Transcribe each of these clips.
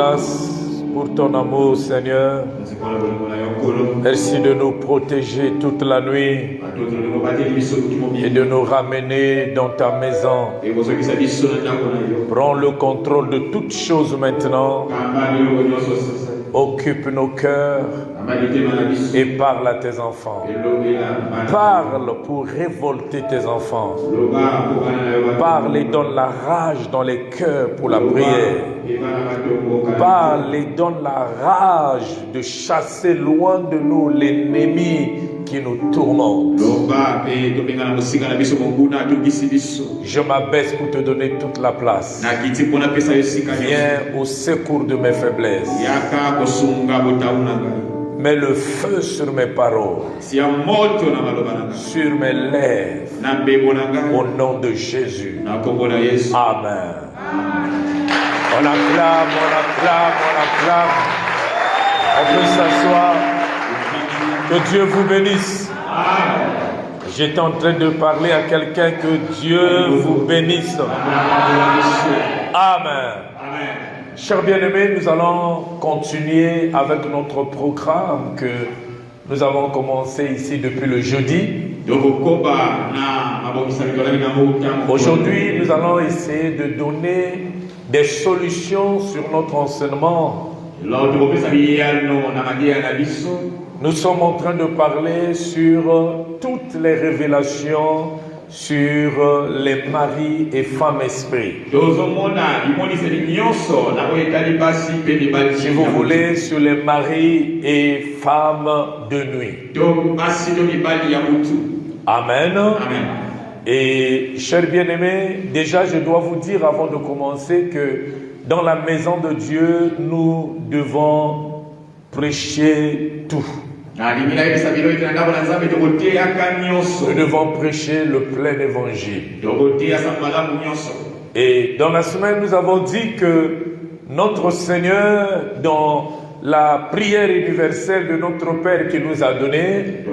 grâce pour ton amour, Seigneur. Merci de nous protéger toute la nuit et de nous ramener dans ta maison. Prends le contrôle de toutes choses maintenant. Occupe nos cœurs et parle à tes enfants. Parle pour révolter tes enfants. Parle et donne la rage dans les cœurs pour la prière. Parle et donne la rage de chasser loin de nous l'ennemi qui nous tourmente. Je m'abaisse pour te donner toute la place. Viens au secours de mes faiblesses. Mets le feu sur mes paroles, sur mes lèvres, au nom de Jésus. Amen. On acclame, on acclame, on acclame. On peut s'asseoir. Que Dieu vous bénisse. J'étais en train de parler à quelqu'un. Que Dieu vous bénisse. Amen. Chers bien-aimés, nous allons continuer avec notre programme que nous avons commencé ici depuis le jeudi. Aujourd'hui, nous allons essayer de donner des solutions sur notre enseignement. Nous sommes en train de parler sur toutes les révélations sur les maris et femmes esprits. Si vous voulez, sur les maris et femmes de nuit. Amen. Amen. Et chers bien-aimés, déjà je dois vous dire avant de commencer que dans la maison de Dieu, nous devons prêcher tout. Nous devons prêcher le plein évangile. Et dans la semaine, nous avons dit que notre Seigneur, dans la prière universelle de notre Père qui nous a donné,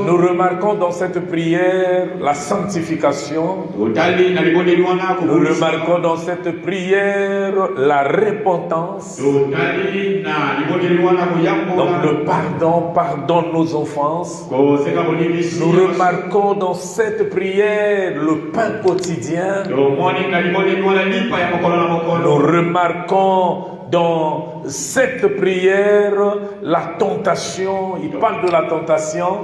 nous remarquons dans cette prière la sanctification. Nous remarquons dans cette prière la repentance. Donc le pardon, pardonne nos offenses. Nous remarquons dans cette prière le pain quotidien. Nous remarquons dans cette prière la tentation. Il parle de la tentation.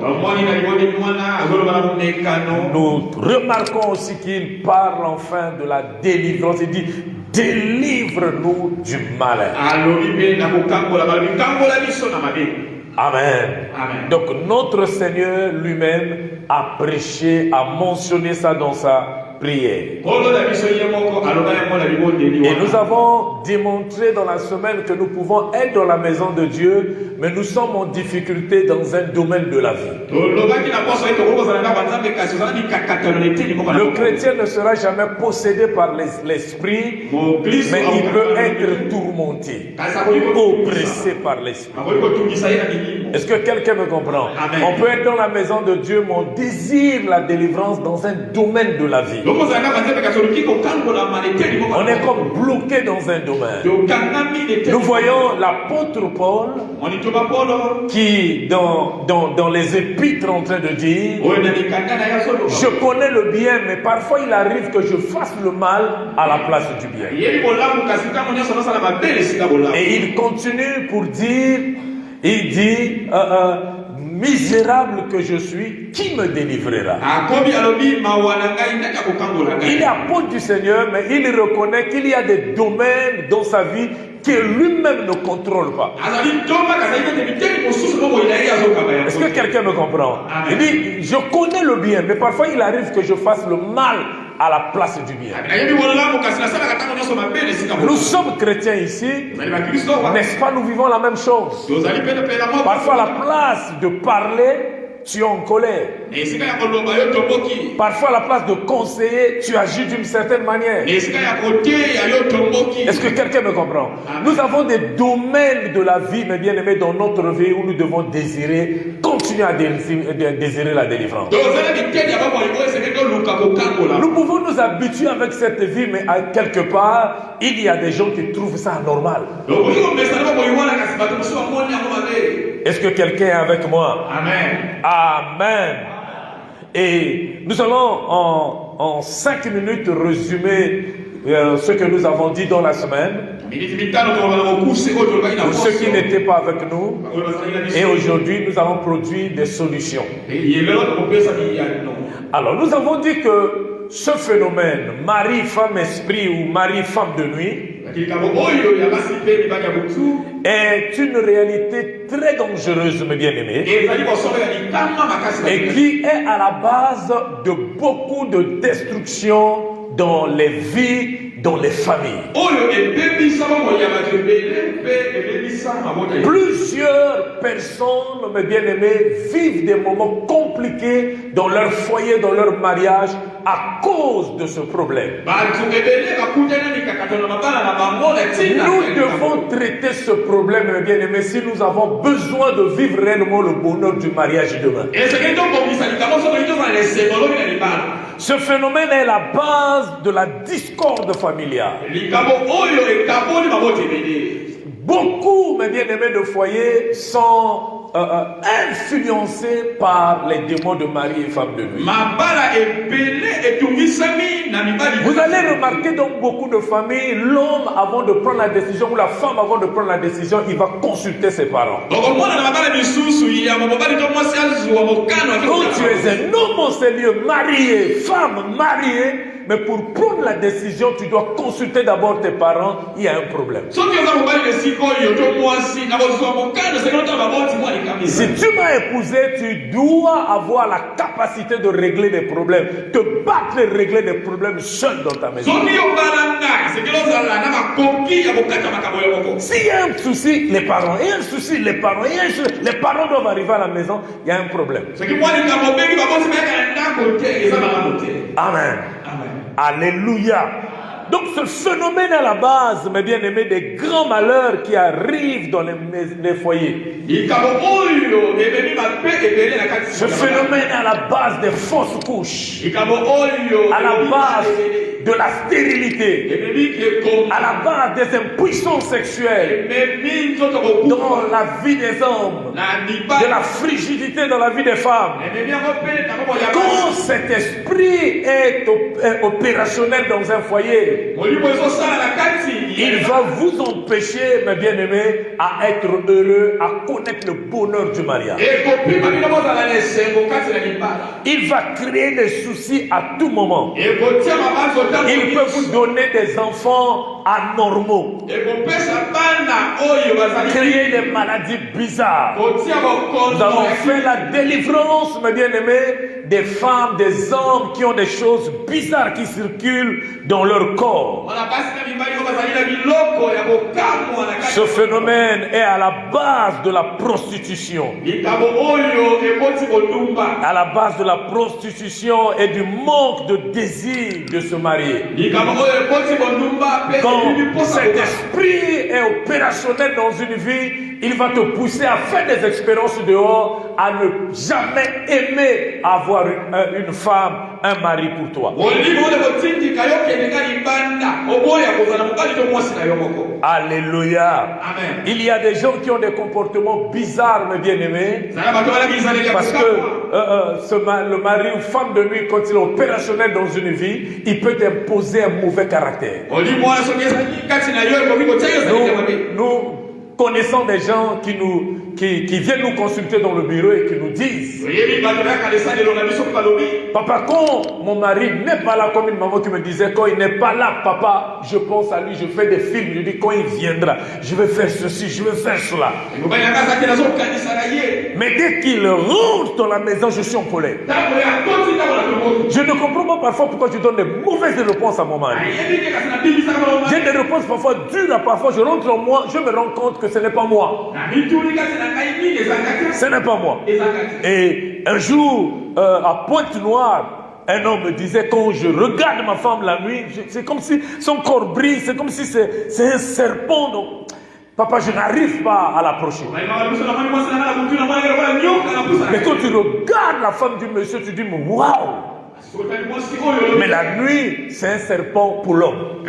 Nous remarquons aussi qu'il parle enfin de la délivrance. Il dit: délivre-nous du malin. Amen. Amen. Donc notre Seigneur lui-même a prêché, a mentionné ça dans sa prière. Et nous avons démontré dans la semaine que nous pouvons être dans la maison de Dieu, mais nous sommes en difficulté dans un domaine de la vie. Le chrétien ne sera jamais possédé par l'esprit, mais il peut être tourmenté, oppressé par l'esprit. Est-ce que quelqu'un me comprend? Amen. On peut être dans la maison de Dieu, mais on désire la délivrance dans un domaine de la vie. On est comme bloqué dans un domaine. Nous voyons l'apôtre Paul qui, dans les épîtres, en train de dire: je connais le bien, mais parfois il arrive que je fasse le mal à la place du bien. Et il continue pour dire, il dit: misérable que je suis, qui me délivrera? Il est apôtre du Seigneur, mais il reconnaît qu'il y a des domaines dans sa vie que lui-même ne contrôle pas. Est-ce que quelqu'un me comprend? Il dit: je connais le bien, mais parfois il arrive que je fasse le mal à la place du bien. Nous sommes chrétiens ici, n'est-ce pas? Nous vivons la même chose. Parfois, à la place de parler, tu es en colère. Parfois, à la place de conseiller, tu agis d'une certaine manière. Est-ce que quelqu'un me comprend? Nous avons des domaines de la vie, mes bien-aimés, dans notre vie où nous devons désirer, continuer à désirer la délivrance. Nous pouvons nous habituer avec cette vie, mais à quelque part, il y a des gens qui trouvent ça anormal. Est-ce que quelqu'un est avec moi? Amen. Amen. Et nous allons en 5 minutes résumer ce que nous avons dit dans la semaine. Pour ceux qui n'étaient pas avec nous. Et aujourd'hui, nous allons produire des solutions. Alors, nous avons dit que ce phénomène, mari, femme, esprit ou mari, femme de nuit, est une réalité très dangereuse, mes bien-aimés, et qui est à la base de beaucoup de destruction dans les vies, dans les familles. Plusieurs personnes, mes bien-aimés, vivent des moments compliqués dans leur foyer, dans leur mariage, à cause de ce problème. Nous devons traiter ce problème, mes bien-aimés, si nous avons besoin de vivre réellement le bonheur du mariage demain. Ce phénomène est la base de la discorde familiale. Beaucoup, mes bien-aimés de foyer, sont influencés par les démons de mari et femme de nuit. Vous allez remarquer dans beaucoup de familles, l'homme avant de prendre la décision ou la femme avant de prendre la décision, il va consulter ses parents. Quand tu es un homme en sérieux, marié, femme mariée, mais pour prendre la décision, tu dois consulter d'abord tes parents, il y a un problème. Si tu m'as épousé, tu dois avoir la capacité de régler des problèmes, te battre et régler des problèmes seul dans ta maison. S'il y a un souci, les parents, et un souci, les parents, et un souci, les parents doivent arriver à la maison, il y a un problème. Amen. Alléluia. Donc ce phénomène est à la base, mes bien-aimés, des grands malheurs qui arrivent dans les foyers. Ce phénomène est à la base des fausses couches, à la base de la stérilité, à la base des impuissances sexuelles dans la vie des hommes, de la frigidité dans la vie des femmes. Quand cet esprit est opérationnel dans un foyer, il va vous empêcher, mes bien-aimés, à être heureux, à connaître le bonheur du mariage. Il va créer des soucis à tout moment. Il peut vous donner des enfants anormaux, créer des maladies bizarres. Nous avons fait la délivrance, mes bien-aimés, des femmes, des hommes qui ont des choses bizarres qui circulent dans leur corps. Ce phénomène est à la base de la prostitution. À la base de la prostitution et du manque de désir de se marier. Quand cet esprit est opérationnel dans une vie, il va te pousser à faire des expériences dehors, à ne jamais aimer avoir une femme, un mari pour toi. Alléluia. Amen. Il y a des gens qui ont des comportements bizarres, mes bien-aimés, parce que le mari ou femme de nuit, quand il est opérationnel dans une vie, il peut imposer un mauvais caractère. Nous connaissons des gens qui viennent nous consulter dans le bureau et qui nous disent: papa, quand mon mari n'est pas là, comme une maman qui me disait, quand il n'est pas là, papa, je pense à lui, je fais des films, je dis quand il viendra, je vais faire ceci, je vais faire cela. Mais dès qu'il rentre dans la maison, je suis en colère. Je ne comprends pas parfois pourquoi je donne des mauvaises réponses à mon mari. J'ai des réponses parfois dures, parfois je rentre en moi, je me rends compte que ce n'est pas moi. Ce n'est pas moi. Et Et un jour, à Pointe-Noire, un homme me disait, quand je regarde ma femme la nuit, c'est comme si son corps brille, c'est comme si c'est un serpent. Donc, papa, je n'arrive pas à l'approcher. Mais quand tu regardes la femme du monsieur, tu dis, waouh! Mais la nuit, c'est un serpent pour l'homme.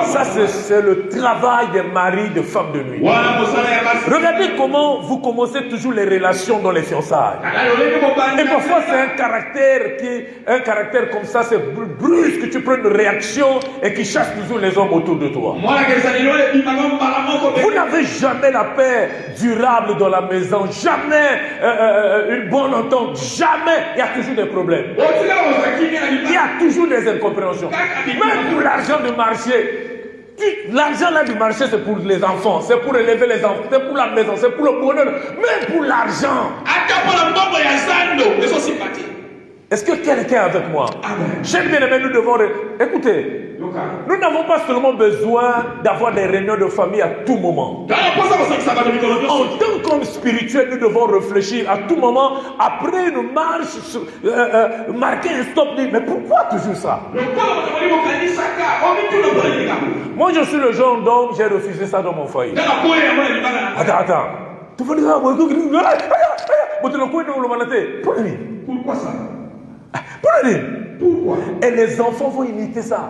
Ça, c'est le travail des maris de femmes de nuit. Regardez comment vous commencez toujours les relations dans les fiançailles. Et parfois, c'est un caractère comme ça, c'est brusque, tu prends une réaction et qui chasse toujours les hommes autour de toi. Vous n'avez jamais la paix durable dans la maison, jamais une bonne entente, jamais. Il y a toujours des problèmes. Il y a toujours des incompréhensions. Même pour l'argent de marché, l'argent là du marché, c'est pour les enfants, c'est pour élever les enfants, c'est pour la maison, c'est pour le bonheur, même pour l'argent. Est-ce que quelqu'un est avec moi? Chers bien-aimés, nous devons... Écoutez, nous n'avons pas seulement besoin d'avoir des réunions de famille à tout moment. En tant qu'homme spirituel, nous devons réfléchir à tout moment, après une marche, marquer un stop, dire, mais pourquoi toujours ça? Moi, je suis le genre d'homme, j'ai refusé ça dans mon foyer. Attends. Pourquoi ça? Pourquoi? Et les enfants vont imiter ça.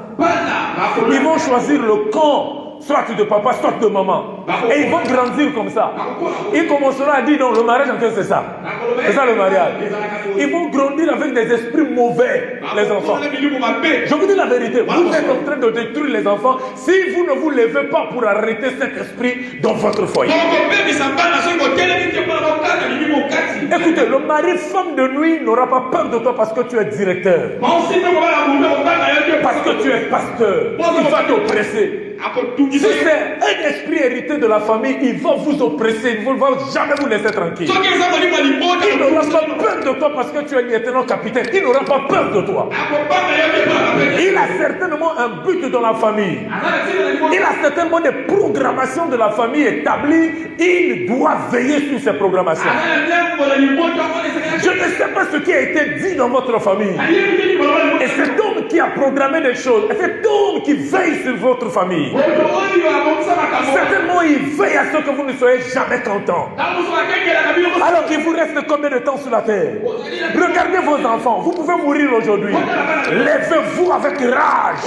Ils vont choisir le camp, soit de papa, soit de maman. Et ils vont grandir comme ça. Ils commenceront à dire non, le mariage en fait c'est ça. C'est ça le mariage. Ils vont grandir avec des esprits mauvais, les enfants. Je vous dis la vérité, vous êtes en train de détruire les enfants si vous ne vous levez pas pour arrêter cet esprit dans votre foyer. Écoutez, le mari femme de nuit n'aura pas peur de toi parce que tu es directeur. Parce que tu es pasteur. Il va t'oppresser. Si c'est un esprit hérité de la famille, il va vous oppresser, il ne va jamais vous laisser tranquille. Il n'aura pas peur de toi parce que tu es lieutenant capitaine. Il n'aura pas peur de toi. Il a certainement un but dans la famille. Il a certainement des programmations de la famille établies. Il doit veiller sur ces programmations. Je ne sais pas ce qui a été dit dans votre famille. Et cet homme qui a programmé des choses, et cet homme qui veille sur votre famille, certainement il veille à ce que vous ne soyez jamais content. Alors il vous reste combien de temps sur la terre? Regardez vos enfants, vous pouvez mourir aujourd'hui. Levez-vous avec rage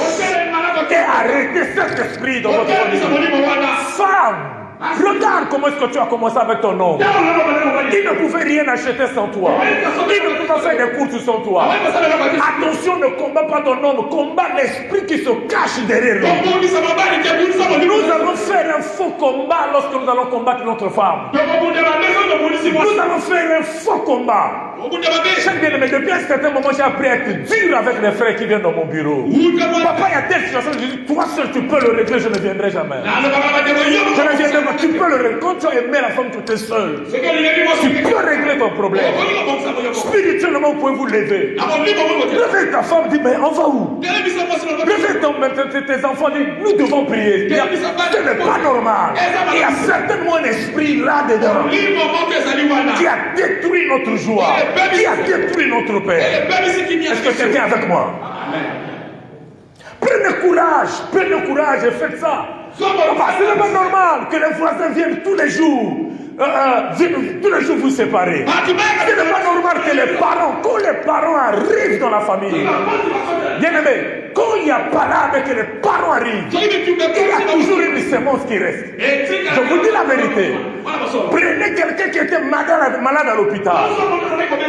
et arrêtez cet esprit dans votre famille. Femme, regarde comment est-ce que tu as commencé avec ton homme. Il ne pouvait rien acheter sans toi. Il ne pouvait pas faire des courses sans toi. Attention, ne combat pas ton homme, combat l'esprit qui se cache derrière lui. Nous allons faire un faux combat lorsque nous allons combattre notre femme. Nous allons faire un faux combat. Chaque bien-aimé, depuis un certain moment, j'ai appris à être dur avec les frères qui viennent dans mon bureau. Papa, il y a telle situation, je dis, toi seul tu peux le régler, je ne viendrai jamais. Je ne viendrai pas, tu peux le régler. Quand tu as aimé la femme, tu es seul. Tu peux régler ton problème. Spirituellement, vous pouvez vous lever. Levez ta femme, dis, mais on va où? Levez tes enfants, dis, nous devons prier. Ce n'est pas normal. Il y a certainement un esprit là-dedans qui a détruit notre joie, qui a détruit notre paix. Est-ce que quelqu'un est avec moi? Prenez courage et faites ça. Ce n'est pas normal que les voisins viennent tous les jours. Vous séparer. Ce n'est pas normal que quand les parents arrivent dans la famille, bien aimé, quand il n'y a pas là, mais que les parents arrivent, il y a toujours une sémence qui reste. Je vous dis la vérité. Prenez quelqu'un qui était malade à l'hôpital.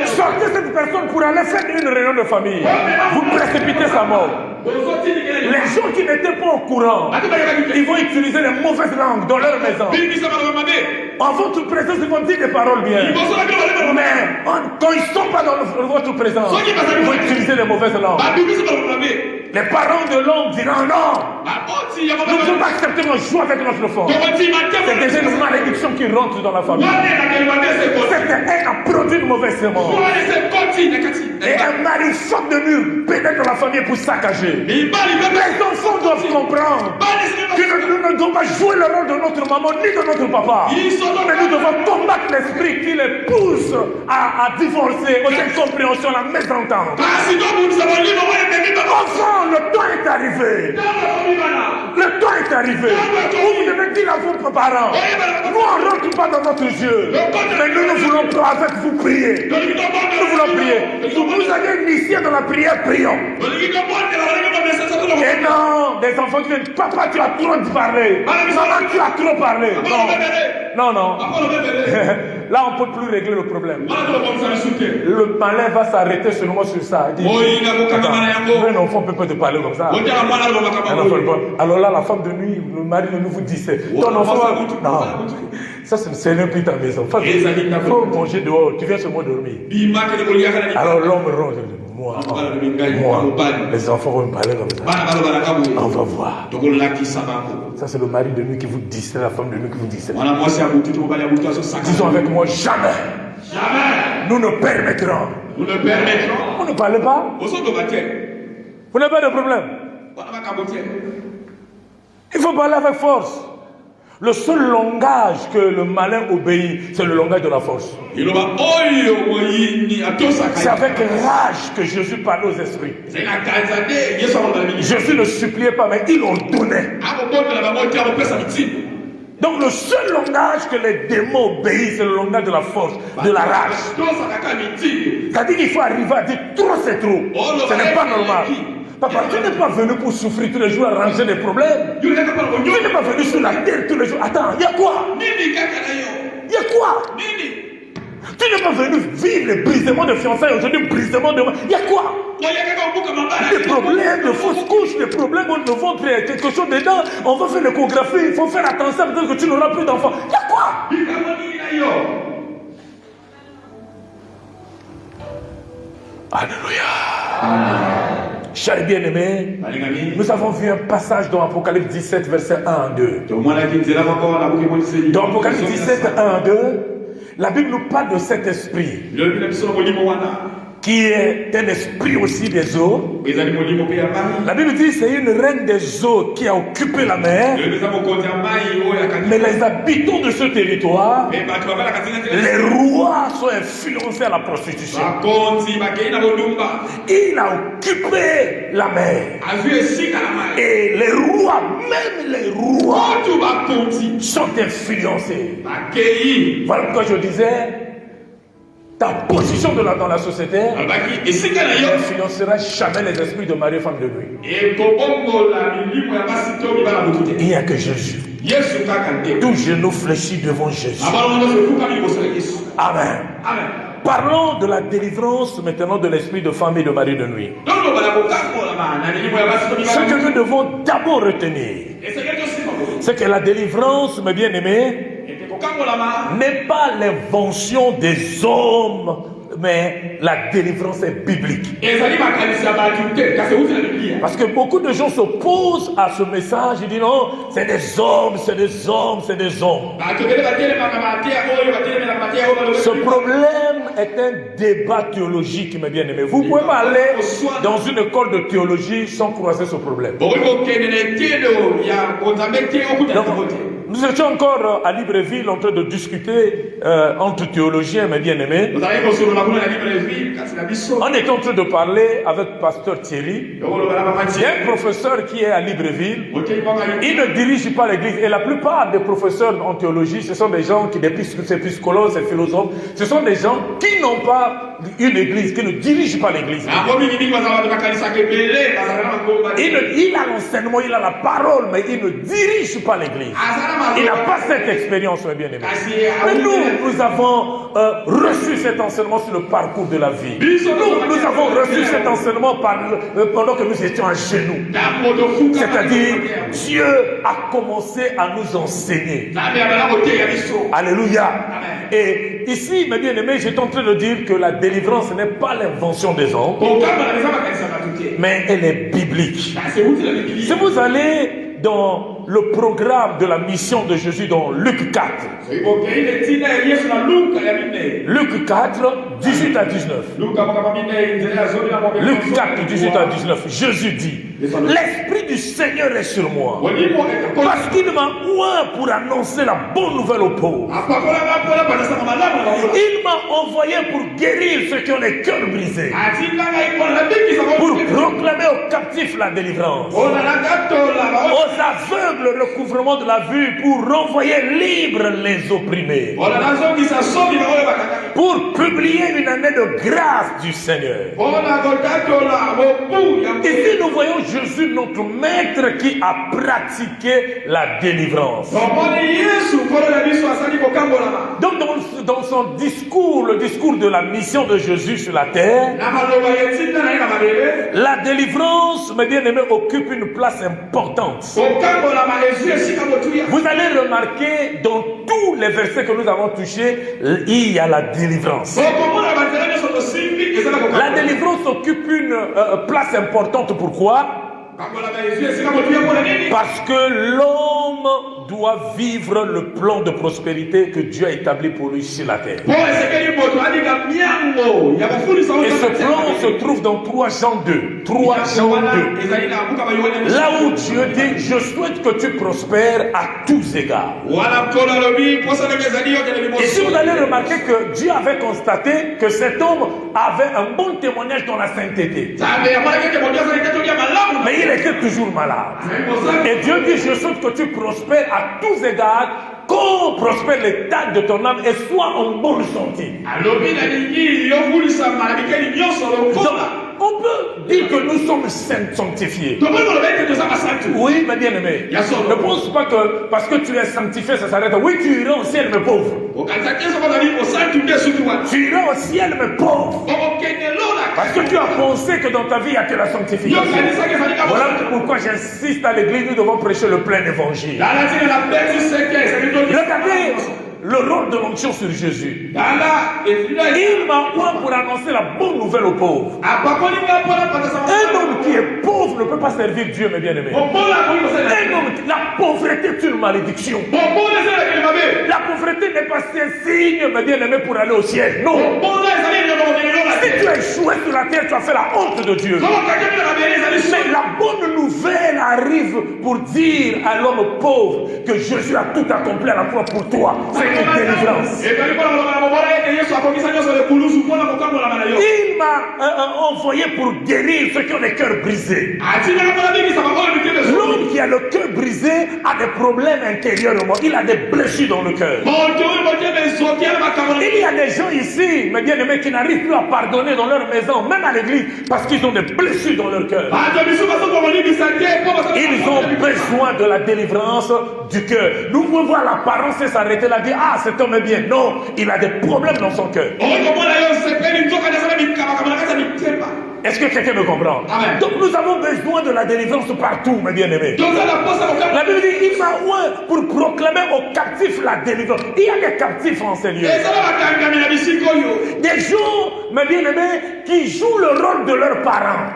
Sortez cette personne pour aller faire une réunion de famille. Vous précipitez sa mort. Les gens qui n'étaient pas au courant, ils vont utiliser les mauvaises langues dans leur maison. En votre présence, ils vont dire des paroles bien. Mais quand ils ne sont pas dans votre présence, ils vont utiliser les mauvaises langues. Les parents de l'homme diront non. Nous ne pouvons pas accepter nos joie avec notre enfant. C'est déjà une malédiction qui rentre dans la famille. Cette haine a produit une mauvaise sémence. Et un mari femme de mur pénètre dans la famille pour saccager. Les enfants doivent comprendre Nous ne devons pas jouer le rôle de notre maman ni de notre papa. Mais nous devons combattre l'esprit qui les pousse à divorcer, aux incompréhensions, à la mésentente. Enfant, le temps est arrivé. Le temps est arrivé. Vous devez dire à vos parents, nous on ne rentre pas dans notre jeu. Mais nous voulons avec vous prier. Nous voulons prier. Vous nous avez initiés dans la prière, prions. Et non, des enfants qui disent, papa tu as trop parlé. Maman tu as trop parlé. Non. Là on ne peut plus régler le problème. Le malin va s'arrêter seulement sur ça. Il dit, un enfant peut pas te parler comme ça. Alors là la femme de nuit, le mari de nous vous dit, ton enfant va... Non, ça c'est même plus ta maison. Il faut manger dehors, tu viens seulement dormir. Alors l'homme ronge. Moi, les enfants vont me parler comme ça. On va voir. Ça, c'est le mari de nuit qui vous distrait, la femme de nuit qui vous distrait. Disons avec moi, jamais. Nous ne permettrons. Vous ne parlez pas. Vous n'avez pas de problème. Il faut parler avec force. Le seul langage que le malin obéit, c'est le langage de la force. C'est avec rage que Jésus parlait aux esprits. Jésus ne suppliait pas, mais il ordonnait. Donc le seul langage que les démons obéissent, c'est le langage de la force, de la rage. C'est-à-dire qu'il faut arriver à dire trop c'est trop. Ce n'est pas normal. Papa, tu n'es pas venu pour souffrir tous les jours, arranger des problèmes. Tu n'es pas venu sur la terre tous les jours. Attends, il y a quoi? Il y a quoi? Tu n'es pas venu vivre les brisements de fiançailles aujourd'hui, brisements de... Il y a quoi? Des problèmes de fausses couches, des problèmes de ventre, quelque chose dedans. On va faire l'échographie, il faut faire attention, peut-être que tu n'auras plus d'enfants. Il y a quoi? Alléluia. Chers bien-aimés, nous avons vu un passage dans Apocalypse 17, verset 1 à 2. Dans Apocalypse 17, 1 à 2, la Bible nous parle de cet esprit qui est un esprit aussi des eaux. La Bible dit que c'est une reine des eaux qui a occupé la mer. Mais les habitants de ce territoire, les rois sont influencés à la prostitution. Il a occupé la mer. Et les rois, même les rois, sont influencés. Voilà pourquoi je disais, ta position dans la société n'influencera jamais les esprits de Marie, femme de nuit. Il n'y a que Jésus. Tous genoux fléchis devant Jésus. Amen. Parlons de la délivrance maintenant de l'esprit de femme et de Marie de nuit. Ce que nous devons d'abord retenir, c'est que la délivrance, mes bien-aimés, n'est pas l'invention des hommes, mais la délivrance est biblique. Parce que beaucoup de gens s'opposent à ce message. Ils disent non, c'est des hommes, c'est des hommes, c'est des hommes. Ce problème est un débat théologique, mes bien-aimés. Vous ne pouvez pas aller dans une école de théologie sans croiser ce problème. Donc, nous étions encore à Libreville en train de discuter entre théologiens, mes bien-aimés. On est en train de parler avec pasteur Thierry. Il y a un professeur qui est à Libreville. Il ne dirige pas l'église. Et la plupart des professeurs en théologie, ce sont des gens qui, c'est psychologues, c'est philosophes, ce sont des gens qui n'ont pas une église, qui ne dirigent pas l'église. Il a l'enseignement, il a la parole, mais il ne dirige pas l'église. Il n'a pas cette expérience, mes bien-aimés. Mais nous avons reçu cet enseignement sur le parcours de la vie. Nous avons reçu cet enseignement pendant que nous étions à genoux. C'est-à-dire, Dieu a commencé à nous enseigner. Alléluia. Et ici, mes bien-aimés, j'étais en train de dire que la délivrance n'est pas l'invention des hommes, mais elle est biblique. Si vous allez dans le programme de la mission de Jésus dans Luc 4. Luc 4, 18 à 19. Luc 4, 18 à 19. Jésus dit, L'Esprit du Seigneur est sur moi. Parce qu'il m'a oint pour annoncer la bonne nouvelle aux pauvres. Il m'a envoyé pour guérir ceux qui ont les cœurs brisés. Pour proclamer aux captifs la délivrance. Aux aveugles le recouvrement de la vue. Pour renvoyer libres les opprimés. Pour publier une année de grâce du Seigneur. Ici nous voyons Jésus, notre maître, qui a pratiqué la délivrance. Donc dans son discours, le discours de la mission de Jésus sur la terre, la délivrance, mes bien-aimés, occupe une place importante. Vous allez remarquer dans tous les versets que nous avons touchés, il y a la délivrance. La délivrance occupe une place importante. Pourquoi? Parce que l'homme doit vivre le plan de prospérité que Dieu a établi pour lui sur la terre. Et ce plan se trouve dans 3 Jean 2. 3 Jean 2. Là où Dieu dit, je souhaite que tu prospères à tous égards. Et si vous allez remarquer que Dieu avait constaté que cet homme avait un bon témoignage dans la sainteté. Mais il était toujours malade. Et Dieu dit, je souhaite que tu prospères à tous égards, qu'on prospère l'état de ton âme et sois en bonne santé. Donc, on peut dire que nous sommes sanctifiés. Oui, mais bien aimé. Ne pense pas que parce que tu es sanctifié, ça s'arrête. Oui, tu iras au ciel, mais pauvre. Tu iras au ciel, mais pauvre. Parce que tu as pensé que dans ta vie, il n'y a que la sanctification. Voilà pourquoi j'insiste à l'église, nous devons prêcher le plein évangile. Regardez le rôle de l'onction sur Jésus. Il m'a oint pour annoncer la bonne nouvelle aux pauvres. Un homme qui est pauvre ne peut pas servir Dieu, mes bien-aimés. La pauvreté est une malédiction. La pauvreté n'est pas un signe, mes bien-aimés, pour aller au ciel. Non. Si tu as échoué sur la terre, tu as fait la honte de Dieu. Mais la bonne nouvelle arrive pour dire à l'homme pauvre que Jésus a tout accompli à la croix pour toi. C'est une délivrance. Il m'a envoyé pour guérir ceux qui ont les cœurs brisés. L'homme qui a le cœur brisé a des problèmes intérieurement. Il a des blessures dans le cœur. Il y a des gens ici, mes bien-aimés, qui n'arrivent plus à pardonner dans leur maison, même à l'église, parce qu'ils ont des blessures dans leur cœur. Ils ont besoin de la délivrance du cœur. Nous pouvons voir l'apparence et s'arrêter là, dire, ah, cet homme est bien. Non, il a des problèmes dans son cœur. Est-ce que quelqu'un me comprend? Amen. Donc nous avons besoin de la délivrance partout, mes bien-aimés. La Bible dit, il m'a oint pour proclamer aux captifs la délivrance. Il y a des captifs en ces lieux. Des gens, mes bien-aimés, qui jouent le rôle de leurs parents.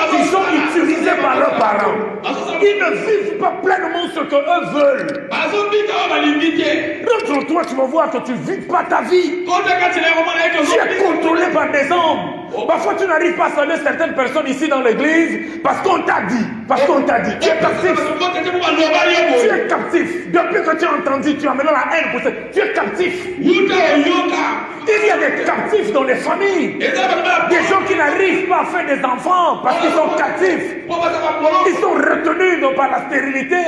Qui sont utilisés par leurs parents. Ils ne vivent pas pleinement ce qu'eux veulent. Rentre en toi, tu vas voir que tu ne vis pas ta vie. Tu es contrôlé par des hommes. Parfois tu n'arrives pas à saluer certaines personnes ici dans l'église parce qu'on t'a dit. Parce qu'on t'a dit. Tu es captif. Tu es captif. Depuis que tu as entendu, tu as maintenant la haine pour ça. Tu es captif. Il y a des captifs dans les familles. Des gens qui n'arrivent pas à faire des enfants parce qu'ils sont captifs. Ils sont retenus par la stérilité.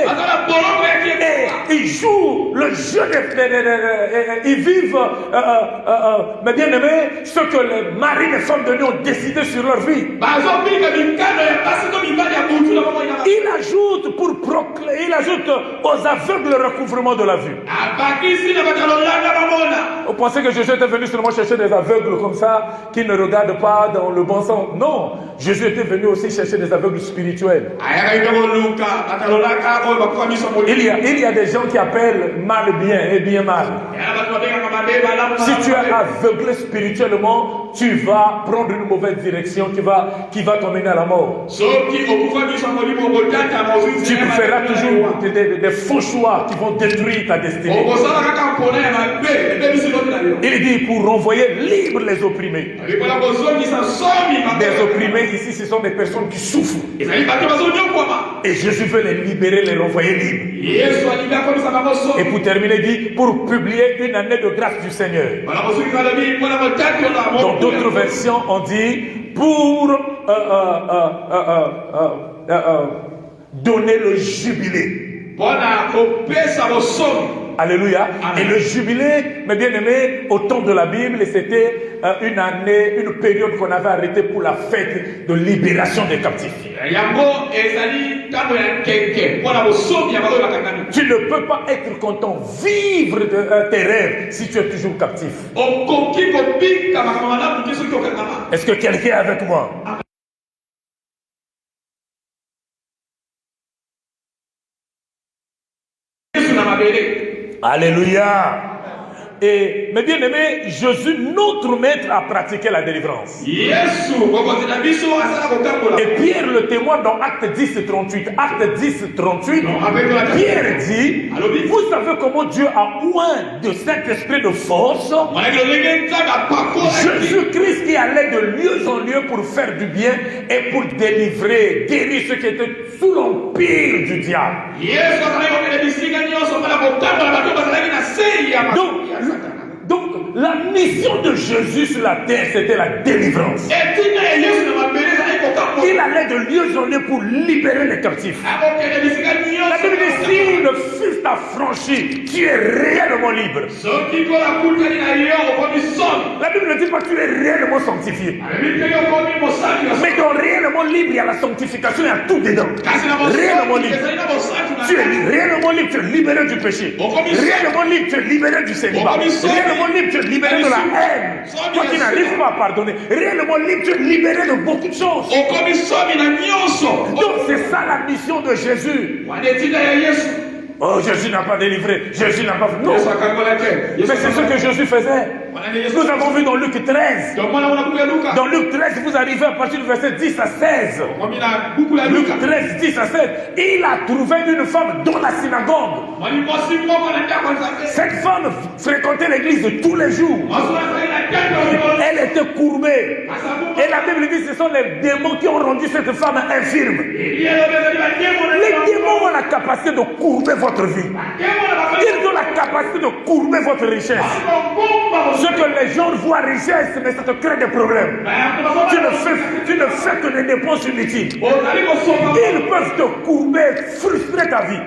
Et ils jouent le jeu ils vivent, mes bien-aimés, ce que les maris et femmes de Dieu ont décidé sur leur vie. Il ajoute pour proclamer, il ajoute aux aveugles le recouvrement de la vue. Vous pensez que Jésus était venu seulement chercher des aveugles comme ça, qui ne regardent pas dans le bon sens? Non, Jésus était venu aussi chercher des aveugles spirituels. Il y a des gens qui appellent mal bien et bien mal. Si tu es aveuglé spirituellement, tu vas prendre une mauvaise direction qui va t'emmener à la mort. Tu feras toujours des faux choix qui vont détruire ta destinée. Il dit pour renvoyer libre les opprimés. Les opprimés ici, ce sont des personnes qui souffrent. Et Jésus veut les libérer, les renvoyer libres. Et pour terminer, il dit pour publier une année de grâce du Seigneur. Dans d'autres versions, on dit pour donner le jubilé. Alléluia. Amen. Et le jubilé, mes bien-aimés, au temps de la Bible, c'était une année, une période qu'on avait arrêtée pour la fête de libération des captifs. Tu ne peux pas être content, vivre de tes rêves si tu es toujours captif. Est-ce que quelqu'un est avec moi? Alléluia. Et, mes bien-aimés, Jésus, notre maître, a pratiqué la délivrance. Et Pierre le témoin dans Acte 10, 38. Acte 10, 38, Pierre dit, vous savez comment Dieu a oint de Saint-Esprit de force Jésus-Christ qui allait de lieu en lieu pour faire du bien et pour délivrer, guérir ceux qui étaient sous l'empire du diable. Donc, la mission de Jésus sur la terre, c'était la délivrance. Il allait de lieu en lieu pour libérer les captifs. La Bible dit, si le Fils t'a franchi, tu es réellement libre. La Bible ne dit pas que tu es réellement sanctifié. Mais dans réellement libre, il y a la sanctification, il y a tout dedans. Réellement libre. Tu es réellement libre, tu es libéré du péché. Réellement libre, tu es libéré du célibat. Réellement libre, tu es libéré de la haine. Toi qui n'arrives pas à pardonner. Réellement libre, tu es libéré de beaucoup de choses. Donc c'est ça la mission de Jésus. Oh, Jésus n'a pas délivré. Jésus n'a pas fait. Non. Mais c'est ce que Jésus faisait. Nous avons vu dans Luc 13. Dans Luc 13, vous arrivez à partir du verset 10 à 16. Luc 13, 10 à 16. Il a trouvé une femme dans la synagogue. Cette femme fréquentait l'église tous les jours. Elle était courbée. Et la Bible dit que ce sont les démons qui ont rendu cette femme infirme. Les démons ont la capacité de courber votre vie. Ils ont la capacité de courber votre richesse. Ce que les gens voient richesse, mais ça te crée des problèmes. Tu ne fais que des dépenses inutiles. Ils peuvent te courber, frustrer ta vie.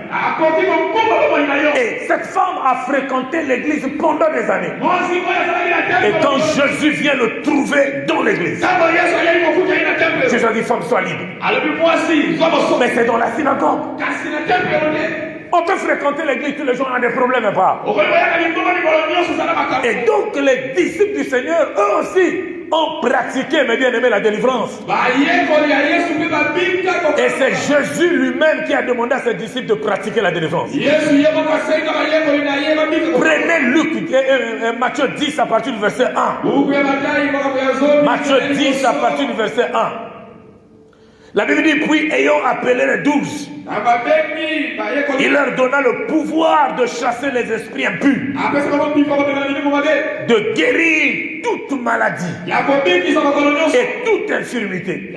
Et cette femme a fréquenté l'église pendant des années. Et quand Jésus vient le trouver dans l'église, Jésus a dit, femme, sois libre. Mais c'est dans la synagogue. On peut fréquenter l'église tous les jours, on a des problèmes, pas. Et donc les disciples du Seigneur, eux aussi, ont pratiqué, mes bien-aimés, la délivrance. Et c'est Jésus lui-même qui a demandé à ses disciples de pratiquer la délivrance. Prenez Luc, Matthieu 10 à partir du verset 1. Matthieu 10 à partir du verset 1. La Bible dit, puis ayant appelé les 12, il leur donna le pouvoir de chasser les esprits impurs, de guérir toute maladie et toute infirmité.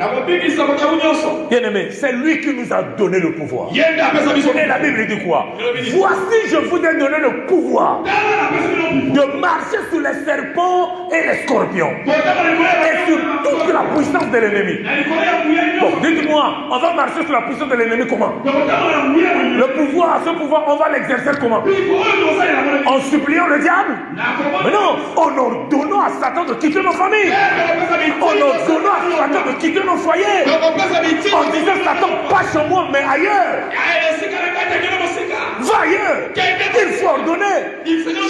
Bien-aimé, c'est lui qui nous a donné le pouvoir. Et la Bible dit quoi? Voici, je vous ai donné le pouvoir de marcher sur les serpents et les scorpions et sur toute la puissance de l'ennemi. Bon, dites-moi, on va marcher sur la puissance de l'ennemi comment? Le pouvoir, ce pouvoir, on va l'exercer comment? En suppliant le diable? Mais non, en ordonnant à Satan de quitter nos familles. En ordonnant à Satan de quitter nos foyers. En disant, Satan, pas chez moi, mais ailleurs. Va ailleurs. Il faut ordonner.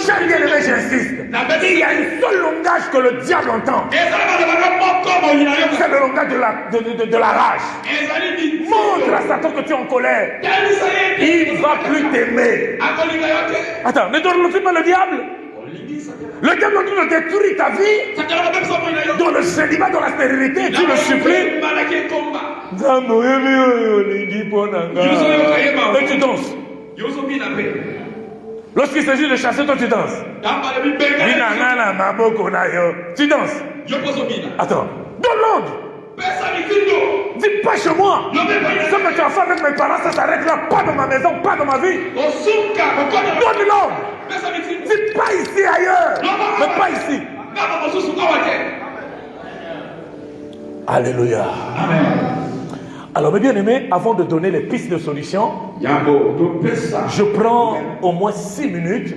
Cher bien-aimé, j'insiste. Il y a un seul langage que le diable entend. C'est le langage de la rage. Montre à Satan que tu es en colère. Il ne va plus t'aimer. Attends, ne donne-le pas le diable. Le diable est en train de détruire ta vie. Dans le célibat, dans la stérilité, tu le supplies. Et tu danses. Lorsqu'il s'agit de chasser, toi tu danses. Tu danses. Attends. Donne l'ordre. Dis pas chez moi. Ce que tu as fait avec mes parents, ça s'arrête là. Pas dans ma maison, pas dans ma vie. Donne l'ordre. Dis pas ici, ailleurs. Mais pas ici. Alléluia. Amen. Alors mes bien-aimés, avant de donner les pistes de solution, je prends au moins 6 minutes.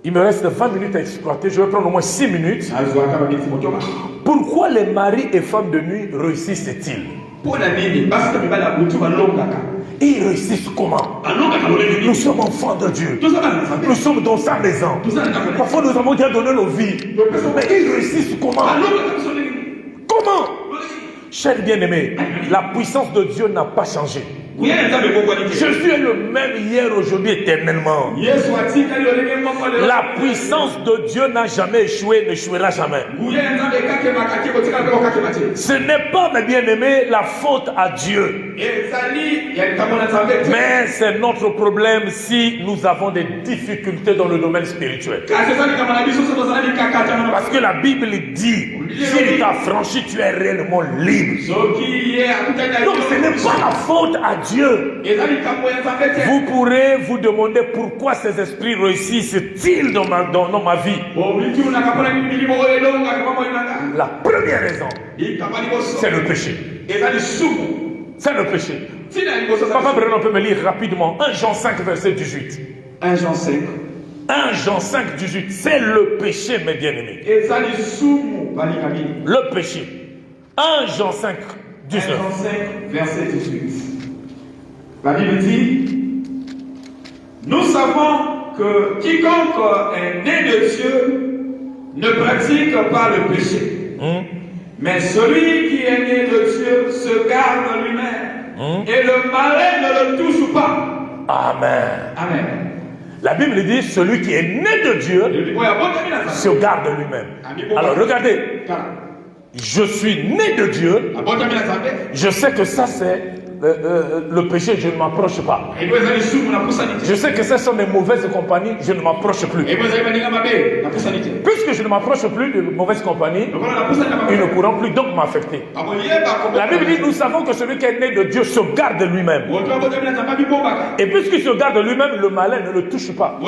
Il me reste 20 minutes à exploiter. Je vais prendre au moins 6 minutes. Pourquoi les maris et femmes de nuit réussissent-ils? Et ils réussissent comment? Nous sommes enfants de Dieu. Nous sommes dans sa maison. Parfois nous avons déjà donné nos vies. Mais ils réussissent comment? Comment? Chers bien-aimés, la puissance de Dieu n'a pas changé. Je suis le même hier, aujourd'hui, éternellement. La puissance de Dieu n'a jamais échoué, n'échouera jamais. Ce n'est pas, mes bien-aimés, la faute à Dieu. Mais c'est notre problème si nous avons des difficultés dans le domaine spirituel. Parce que la Bible dit, s'il t'a franchi, tu es réellement libre. Donc ce n'est pas la faute à Dieu. Vous pourrez vous demander pourquoi ces esprits réussissent-ils dans ma vie. La première raison, c'est le péché. C'est le péché. Papa Bruno peut me lire rapidement 1 Jean 5 verset 18. 1 Jean 5. 1 Jean 5 18, c'est le péché, mes bien-aimés. Le péché. 1 Jean 5 19. 1 Jean 5 verset 18. La Bible dit, nous savons que quiconque est né de Dieu ne pratique pas le péché. Mais celui qui est né de Dieu se garde lui-même. Et le malin ne le touche pas. Amen. Amen. La Bible dit, celui qui est né de Dieu se garde lui-même. Alors regardez, je suis né de Dieu, je sais que ça c'est le péché, je ne m'approche pas. Je sais que ce sont des mauvaises compagnies, je ne m'approche plus. Puisque je ne m'approche plus de mauvaises compagnies, ils ne pourront plus donc m'affecter. La Bible dit, nous savons que celui qui est né de Dieu se garde lui-même. Et puisqu'il se garde lui-même, le malin ne le touche pas.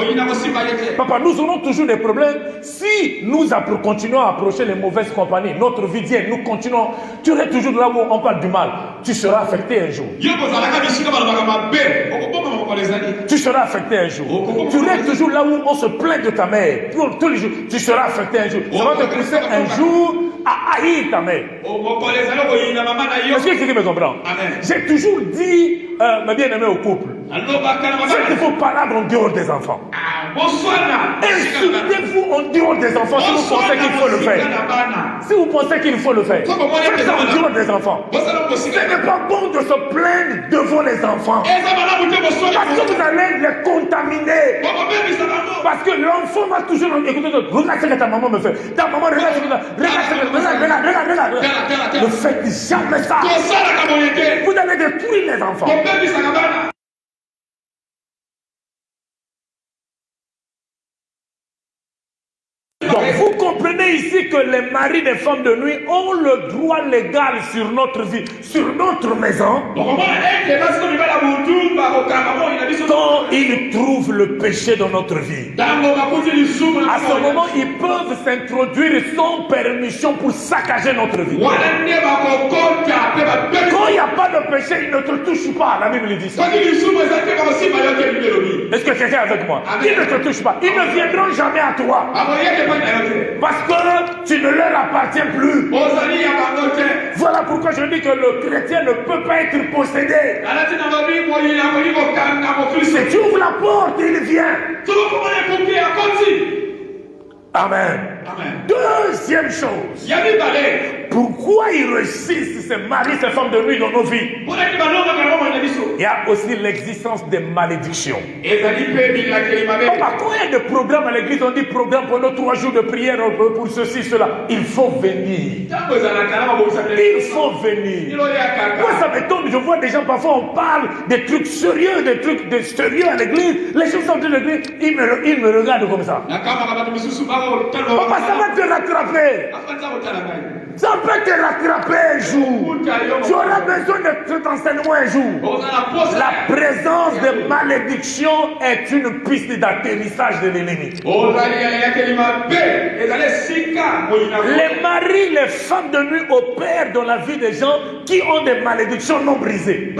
Papa, nous aurons toujours des problèmes si nous continuons à approcher les mauvaises compagnies. Notre vie vient, nous continuons. Tu es toujours là où on parle du mal. Tu seras affecté un jour. Tu seras affecté un jour. Tu es toujours là où on se plaint de ta mère. Tous les jours, tu seras affecté un jour. Ça va te pousser un jour à haïr ta mère. Est-ce que quelqu'un me comprend? J'ai toujours dit, mes bien-aimés au couple, c'est qu'il faut parler en dehors des enfants. Insultez-vous en dehors des enfants si vous pensez qu'il faut le faire. Si vous pensez qu'il faut le faire, faites ça en dehors des enfants. Ce n'est pas bon de se plaindre devant les enfants. Parce que vous allez les contaminer. Parce que l'enfant va toujours écouter, regarde ce que ta maman me fait. Ta maman, regarde ce que regarde. Ne faites jamais ça. Vous allez détruire les enfants. Donc vous comprenez ici que les maris des femmes de nuit ont le droit légal sur notre vie, sur notre maison. Quand ils trouvent le péché dans notre vie, à ce moment ils peuvent s'introduire sans permission pour saccager notre vie. Quand il n'y a pas de péché, ils ne te touchent pas. La Bible dit ça. Est-ce que quelqu'un est avec moi? Ils ne te touchent pas. Ils ne viendront jamais à toi. Parce que tu ne leur appartiens plus. Voilà pourquoi je dis que le chrétien ne peut pas être possédé. Si tu ouvres la porte, il vient. Amen. Amen. Deuxième chose. Pourquoi ils réussissent ces maris, ces femmes de nuit dans nos vies? Il y a aussi l'existence des malédictions. Papa, quand il y a des programmes à l'église, on dit programme pendant 3 jours de prière pour ceci, cela. Il faut venir. Il faut venir. Moi, ça m'étonne. Je vois des gens, parfois, on parle des trucs sérieux, des trucs de sérieux à l'église. Les gens sont de l'église, ils me regardent comme ça. Papa, ça va te rattraper. Ça peut te rattraper un jour. Tu auras besoin de cet enseignement un jour. La présence de malédiction est une piste d'atterrissage de l'ennemi. Les maris, les femmes de nuit opèrent dans la vie des gens qui ont des malédictions non brisées.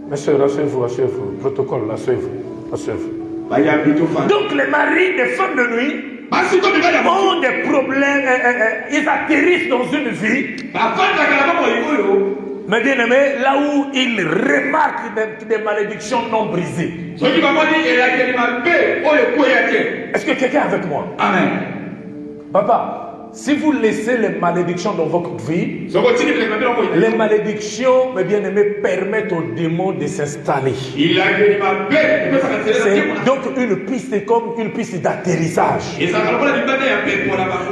Monsieur, asseyez-vous, asseyez-vous. Protocole, asseyez-vous, asseyez-vous. Donc les maris des femmes de nuit ont des problèmes, ils atterrissent dans une vie. Mais bien aimé, là où ils remarquent des malédictions non brisées. Est-ce que quelqu'un est avec moi? Amen. Papa, si vous laissez les malédictions dans votre vie, les malédictions, mes bien-aimés, permettent aux démons de s'installer. C'est donc une piste, comme une piste d'atterrissage.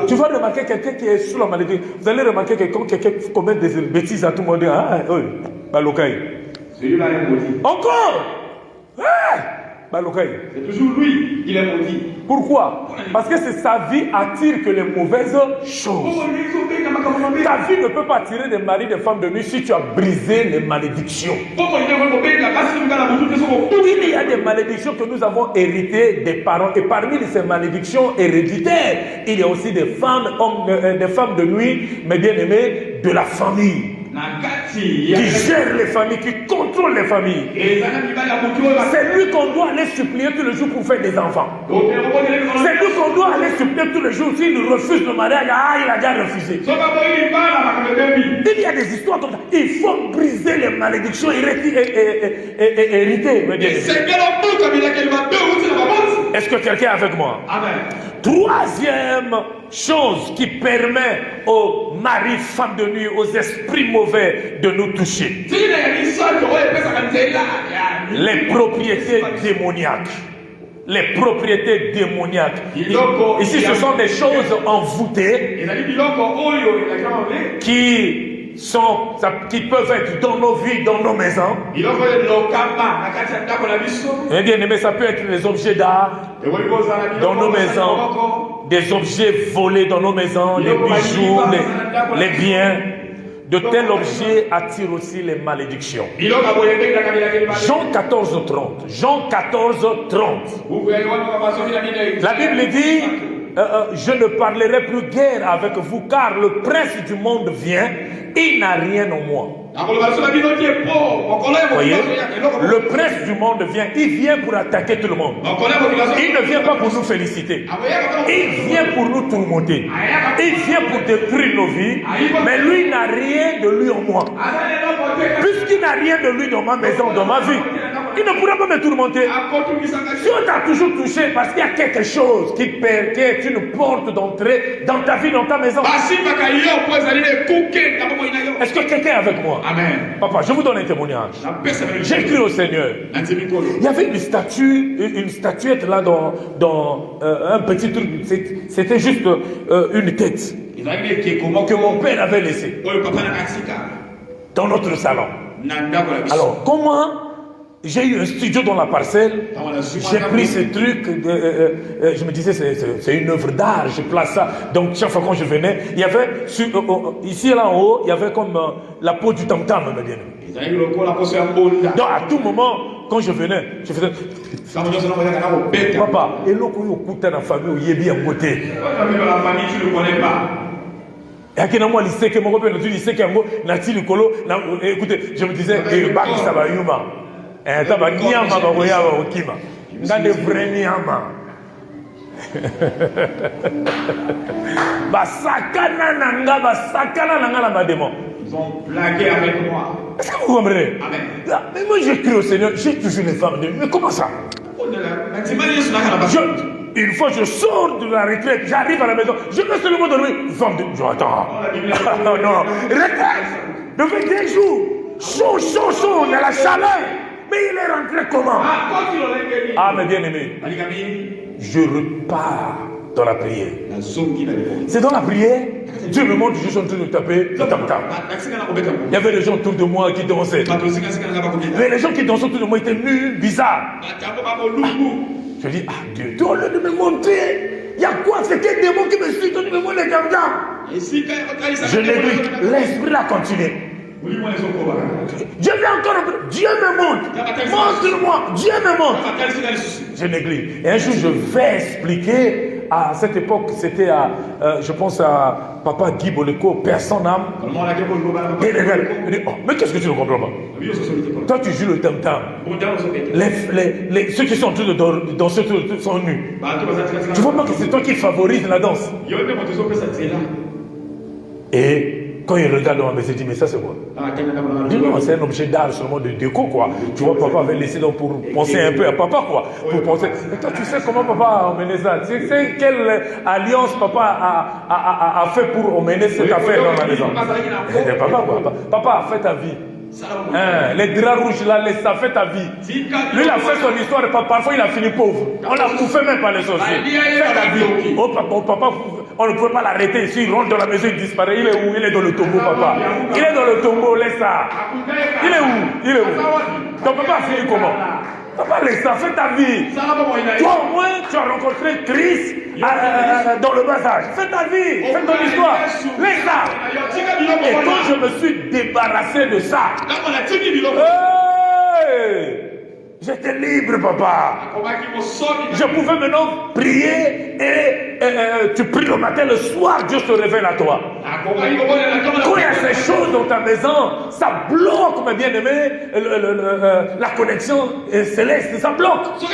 Tu vas remarquer quelqu'un qui est sous la malédiction. Vous allez remarquer que quand quelqu'un commet des bêtises à tout le monde, ah, oui, Balokai. Encore! C'est toujours lui qui est maudit. Pourquoi? Parce que c'est sa vie attire que les mauvaises choses. Ta vie ne peut pas attirer des maris, des femmes de nuit si tu as brisé les malédictions. Il y a des malédictions que nous avons héritées des parents. Et parmi ces malédictions héréditaires, il y a aussi des femmes, des femmes de nuit, mais bien aimées, de la famille. Qui gère les familles, qui contrôle les familles. C'est lui qu'on doit aller supplier tous les jours pour faire des enfants. C'est lui qu'on doit aller supplier tous les jours s'il refuse le mariage. Ah, il a déjà refusé. Il y a des histoires comme ça. Il faut briser les malédictions héritées. Est-ce que quelqu'un est avec moi? Amen. Troisième chose qui permet aux maris, femmes de nuit, aux esprits mauvais de nous toucher. Les propriétés démoniaques. Les propriétés démoniaques. Ici, ce sont des choses envoûtées qui peuvent être dans nos vies, dans nos maisons. Et bien aimé, ça peut être les objets d'art dans nos maisons, des objets volés dans nos maisons, les bijoux, les biens. De tels objets attirent aussi les malédictions. Jean 14:30. Jean 14:30. La Bible dit, je ne parlerai plus guère avec vous car le prince du monde vient, il n'a rien en moi. Voyez, le prince du monde vient, il vient pour attaquer tout le monde. Il ne vient pas pour nous féliciter. Il vient pour nous tourmenter. Il vient pour détruire nos vies. Mais lui n'a rien de lui en moi. Puisqu'il n'a rien de lui dans ma maison, dans ma vie, il ne pourra pas me tourmenter. Si on t'a toujours touché parce qu'il y a quelque chose qui est une porte d'entrée dans ta vie, dans ta maison. Est-ce que quelqu'un est avec moi? Amen. Papa, je vous donne un témoignage. J'ai cru au Seigneur. Il y avait une statuette là dans un petit truc. C'était juste une tête que mon père avait laissée dans notre salon. Alors, comment j'ai eu un studio dans la parcelle, j'ai pris ce truc, je me disais c'est une œuvre d'art, je place ça. Donc chaque fois quand je venais, il y avait, ici là en haut, il y avait comme la peau du tam-tam, me bien. Donc à tout moment, quand je venais, je faisais... Papa, et l'autre qui est dans la famille, il est bien côté. La famille, tu ne connais pas. Et moi, il sait que mon copain, il sait que mon écoutez, je me disais, ça va yuma. Taba nyama baboya wa okima. Ngande vrai nyama. Basakana nanga la bademo. Ils ont blagué avec moi. Est-ce que vous comprenez? Amen. Mais moi j'ai cru au Seigneur, j'ai toujours les femmes de... Mais comment ça? Une fois je sors de la retraite, j'arrive à la maison, je reste seulement dormir. Femme de... Attends. Non. Retraite de 21 jours. Chaud, dans la chaleur. Mais il est rentré comment? Ah, mais bien aimé. Je repars dans la prière. C'est dans la prière. Dieu me montre, je suis en train de taper le tam-tam. Il y avait des gens autour de moi qui dansaient. Mais les gens qui dansaient autour de moi étaient nus, bizarres. Je dis, ah Dieu, toi, au lieu de me montrer, il y a quoi? C'est quel démon qui me suit? Tu me montres les tam-tams. Je néglige. L'esprit a continué. Dieu vient encore, Dieu me montre. Montre-moi, Dieu me montre. Je néglige. Et un jour, je vais expliquer. À cette époque, c'était à, je pense à Papa Guy Boleko, père son âme. Et il regarde, il dit, oh, mais qu'est-ce que tu ne comprends pas? Toi, tu joues le tam-tam. Ceux qui sont en train de danser sont nus. Tu vois pas que c'est toi qui favorises la danse. Et quand il regarde dans ma maison, il dit, mais ça c'est quoi? Il dit, non, c'est un objet d'art seulement de déco, quoi. Tu vois, papa avait laissé donc pour penser un peu à papa, quoi. Pour penser. Et toi, tu sais comment papa a emmené ça? Tu sais quelle alliance papa a fait pour emmener cette affaire dans la maison? Papa, quoi. Papa a fait ta vie. Les draps rouges là, ça fait ta vie. Lui, il a fait son histoire, parfois il a fini pauvre. On l'a bouffé même par les sorciers. Fait ta vie. Oh, papa, on ne pouvait pas l'arrêter ici, il rentre dans la maison, il disparaît. Il est où? Il est dans le tombeau, papa. Il est dans le tombeau, laisse ça. Il est où? Ton papa a fini comment? Papa, laisse ça, fais ta vie. Toi au moins, tu as rencontré Christ dans le bas âge. Fais ta vie, fais ton histoire. Laisse ça. Et quand je me suis débarrassé de ça, j'étais libre, papa. Je pouvais maintenant prier et tu pries le matin, le soir, Dieu se révèle à toi. Quand il y a ces choses dans ta maison, ça bloque, mes bien-aimés, la connexion céleste, ça bloque. Il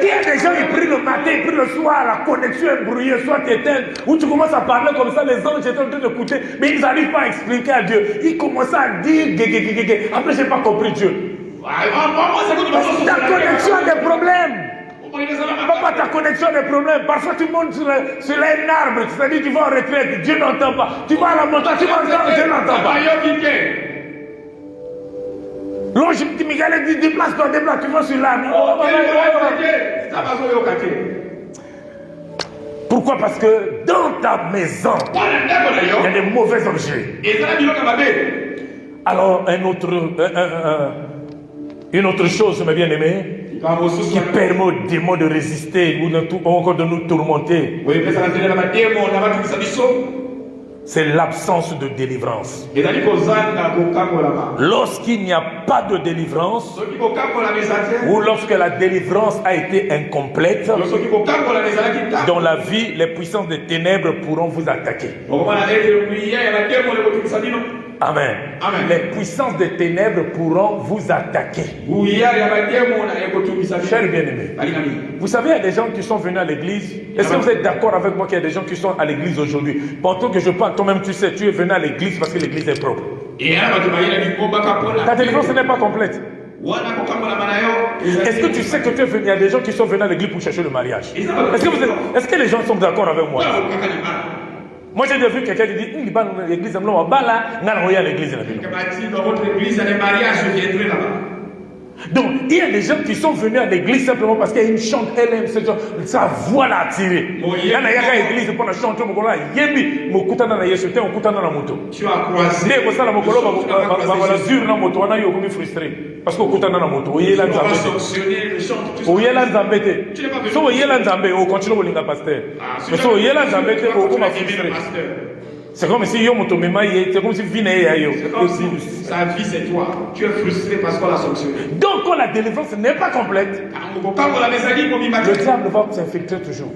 y a des gens qui prient le matin, ils prient le soir, la connexion est brouillée, soit éteinte, où tu commences à parler comme ça, les anges étaient en train d'écouter, mais ils n'arrivent pas à expliquer à Dieu. Ils commencent à dire, après je n'ai pas compris Dieu. Ta connexion a des problèmes. Papa, ta connexion a des problèmes. Parfois tu montes sur un arbre, c'est-à-dire tu vas en retraite, Dieu n'entend pas. Tu vas à la montagne, tu vas entendre, Dieu n'entend pas. L'ange dit, Miguel dit, déplace-toi, tu vas sur l'arbre. Pourquoi? Parce que dans ta maison, il y a des mauvais objets. Alors, une autre chose, mes bien-aimés, qui permet aux démons de résister ou encore de nous tourmenter, c'est l'absence de délivrance. Lorsqu'il n'y a pas de délivrance, ou lorsque la délivrance a été incomplète, dans la vie, les puissances des ténèbres pourront vous attaquer. Amen. Amen. Les puissances des ténèbres pourront vous attaquer. Chers bien-aimés, vous savez, il y a des gens qui sont venus à l'église. Est-ce que vous êtes d'accord avec moi qu'il y a des gens qui sont à l'église aujourd'hui? Pendant que je parle, toi-même tu sais, tu es venu à l'église parce que l'église est propre. Ta délivrance n'est pas complète. Est-ce que tu sais que tu es venu? Il y a des gens qui sont venus à l'église pour chercher le mariage. Est-ce que les gens sont d'accord avec moi? Moi j'ai déjà vu quelqu'un qui dit, il va à l'église, il va à l'église. Dans votre église, il y a des mariages, je viendrai là-bas. Donc, il y a des gens qui sont venus à l'église simplement parce qu'il y a une chante, elle aime ce genre, sa voix l'a attiré. Il y a une église pour la chanter, tu as croisé. Parce que tu vas sanctionner le chant. C'est comme si yo moto mema c'est comme si vine yo. Sa vie c'est toi. Tu es frustré parce qu'on l'a sanctionné. Donc quand la délivrance n'est pas complète, le diable va s'infiltrer toujours.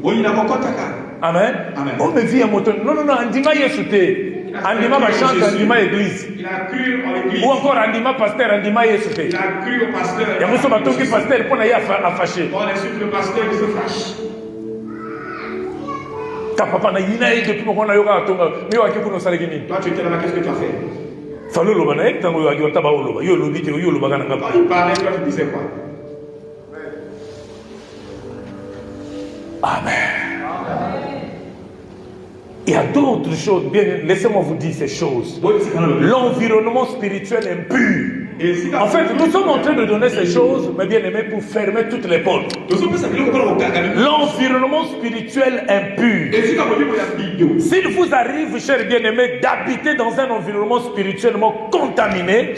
Amen. Amen. On me vit à moto. Non, Andima Yesute. Andima va chanter, Andima église. Il a cru en l'église. Ou encore Andima pasteur, Andima Yesute. Il a cru au pasteur. Il y a beaucoup de gens qui pasteur pour n'aller à fâcher. On insulte le pasteur, il se fâche. Ta papa n'a yina et depuis qu'on a eu à ton mieux à qui vous nous allez gagner. Toi tu étais là-bas, qu'est-ce que tu as fait? Fallu le banaï, tant que tu as eu au tabac au loba, yo lobité, yo loba. Il parlait, toi tu disais quoi? Amen. Il y a d'autres choses. Bien, laissez-moi vous dire ces choses. L'environnement spirituel impur. En fait, nous sommes en train de donner ces choses, mes bien-aimés, pour fermer toutes les portes. L'environnement spirituel impur. S'il vous arrive, chers bien-aimés, d'habiter dans un environnement spirituellement contaminé,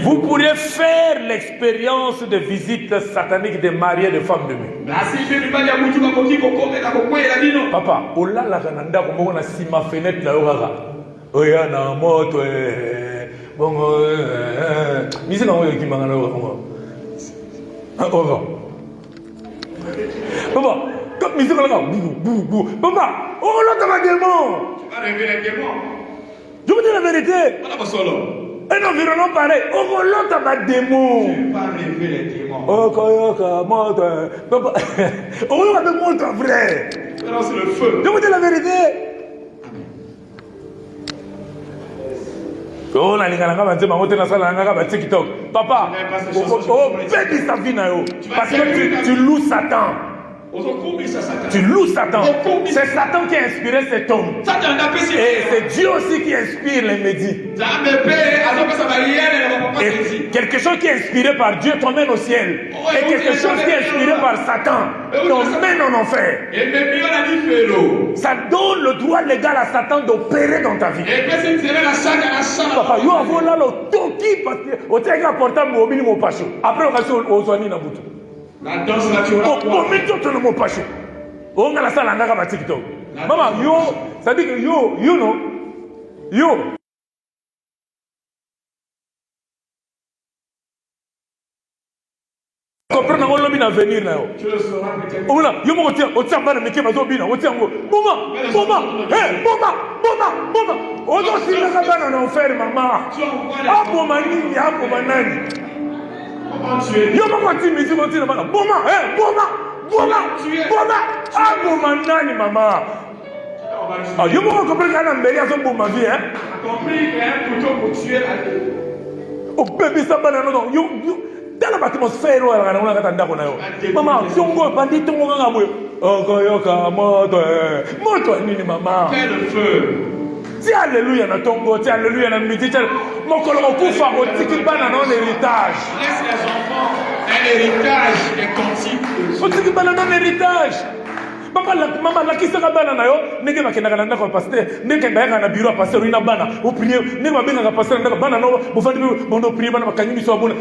vous pourriez faire l'expérience de visites sataniques des mariés de femmes de nuit. Papa, ola la kananda ko na sima fenêtre na yoga. Oya na moto bongo misi na oyo kimanga na yoga. Ah oga. Papa, comme misi na bou. Papa, oh là t'as un démon. Tu vas révéler un démon. Je vous dis la vérité. Voilà pas solo. Un environnement pareil, oh là t'as un démon. Tu vas révéler un démon. Oh koyoka moto. Papa, oh là t'as un moto vrai. Alors c'est le feu. Je vous dis la vérité. Oh, la lingana kama nzema ngote na sala ngaka ba TikTok. Papa, oh, baby sa vie na yo. Parce que tu loues Satan. Tu loues Satan. C'est Satan qui a inspiré cet homme. Et c'est Dieu aussi qui inspire les médis. Et quelque chose qui est inspiré par Dieu t'emmène au ciel. Et quelque chose qui est inspiré par Satan t'emmène en enfer. Ça donne le droit légal à Satan d'opérer dans ta vie. Papa, yo avons là le toki parce que au tega portable au minimum pas chaud. Après on va sur aux soignés na butu. La danse naturelle. Au minimum non pas chaud. On a la salle en ngaka TikTok. Maman, yo, ça dit que yo no. Yo. Comprendre on lobby na venir na yo. Tu le sauras peut-être. Oh là, yo mo tient, o tient bana meke bazo bina, o tient ngo. Bomba. O do si na bana na enfer mama. Abo manini, abo manani. Comment tu es? Yo mo ti misi mo ti na bana. Bomba. Abo manani mama. Ah, yo mo comprendre kana mbeli azo bomba vie hein. Compris qu'il y a un couteau pour tuer la vie. O bébé ça bana non. Yo dans l'atmosphère où elle a un ndako na yo. Maman, tongo bandi tongo nga boyo. Okoyoka moto nini mama. Fais le feu. Ti alléluia na tongo, ti alléluia na midi, ti mokolo mokufa otiki bana non héritage. Laisse les enfants un héritage des cantiques. Otiki bana non héritage. Papa maman la kisa ka bana na yo, nenge bakenda na ndako pasteur, nenge ndaka na bureau pasteur ina bana, o prier, nenge babenga ka pasteur ndaka bana no, bo fandi bondo prier bana bakanyi biso abona.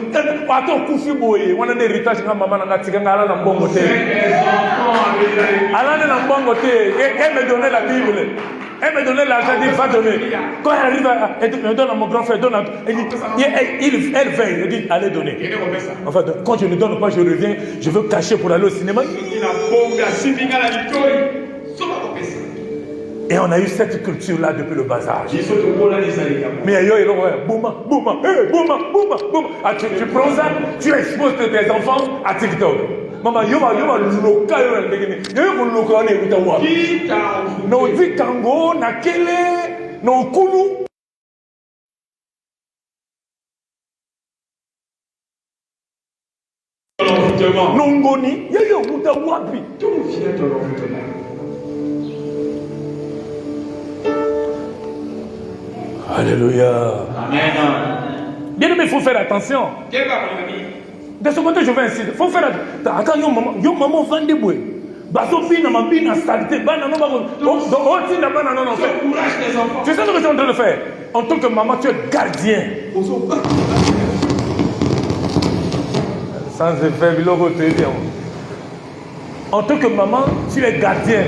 Ato kufi boye, wana na héritage nga mama na ngatika ngala na mbongo te. Ala na mbongo te, elle me donnait la Bible. Elle me donnait l'argent, elle dit va donner. Quand elle arrive, elle me donne à mon grand frère, elle dit, elle veille, elle dit allez donner. Enfin, quand je ne donne pas, je reviens, je veux cacher pour aller au cinéma. Et on a eu cette culture-là depuis le bas âge. Mais bouma. Ah, tu prends ça, tu exposes tes enfants à TikTok. Maman, yo local, no di kango na kele no kulu. Nongoni, yo muta wapi. D'où vient ton envoûtement? Alléluia. Amen. Bien aimé, il faut faire attention. De ce côté, je vais insister. Il faut faire attention. Attends, yo maman vend des bouées. Baso bina mabina saleté. Bana no bago. Donc, on bana non en fait. Tu sais ce que tu es en train de faire? En tant que maman, tu es gardien. Sans effet, biloko te bien. En tant que maman, tu es gardien.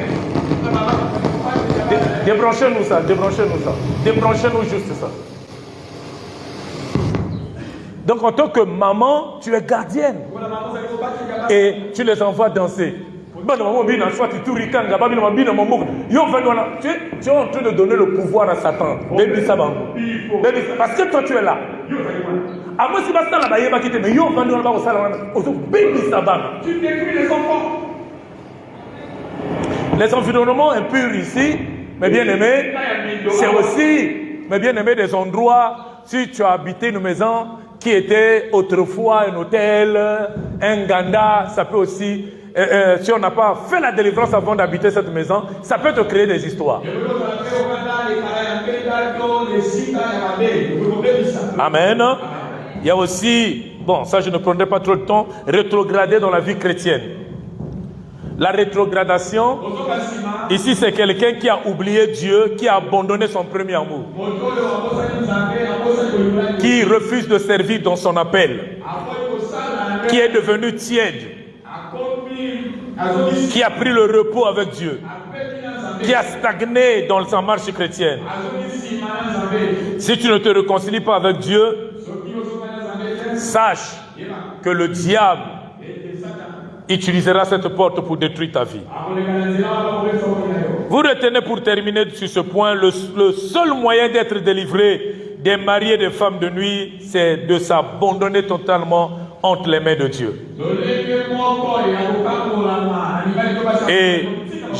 Débranchez-nous ça. Débranchez-nous juste ça. Donc en tant que maman, tu es gardienne. Et tu les envoies danser. Tu es en train de donner le pouvoir à Satan. Parce que toi tu es là. Tu détruis les enfants. Les environnements impurs ici, mes bien-aimés, c'est aussi, mes bien-aimés, des endroits, si tu as habité une maison qui était autrefois un hôtel, un ganda, ça peut aussi si on n'a pas fait la délivrance avant d'habiter cette maison, ça peut te créer des histoires. Amen. Il y a aussi, bon, ça je ne prendrai pas trop de temps, rétrograder dans la vie chrétienne. La rétrogradation, ici c'est quelqu'un qui a oublié Dieu, qui a abandonné son premier amour, qui refuse de servir dans son appel, qui est devenu tiède, qui a pris le repos avec Dieu, qui a stagné dans sa marche chrétienne. Si tu ne te réconcilies pas avec Dieu, sache que le diable utilisera cette porte pour détruire ta vie. Vous retenez pour terminer sur ce point, le seul moyen d'être délivré des maris et des femmes de nuit, c'est de s'abandonner totalement entre les mains de Dieu. Et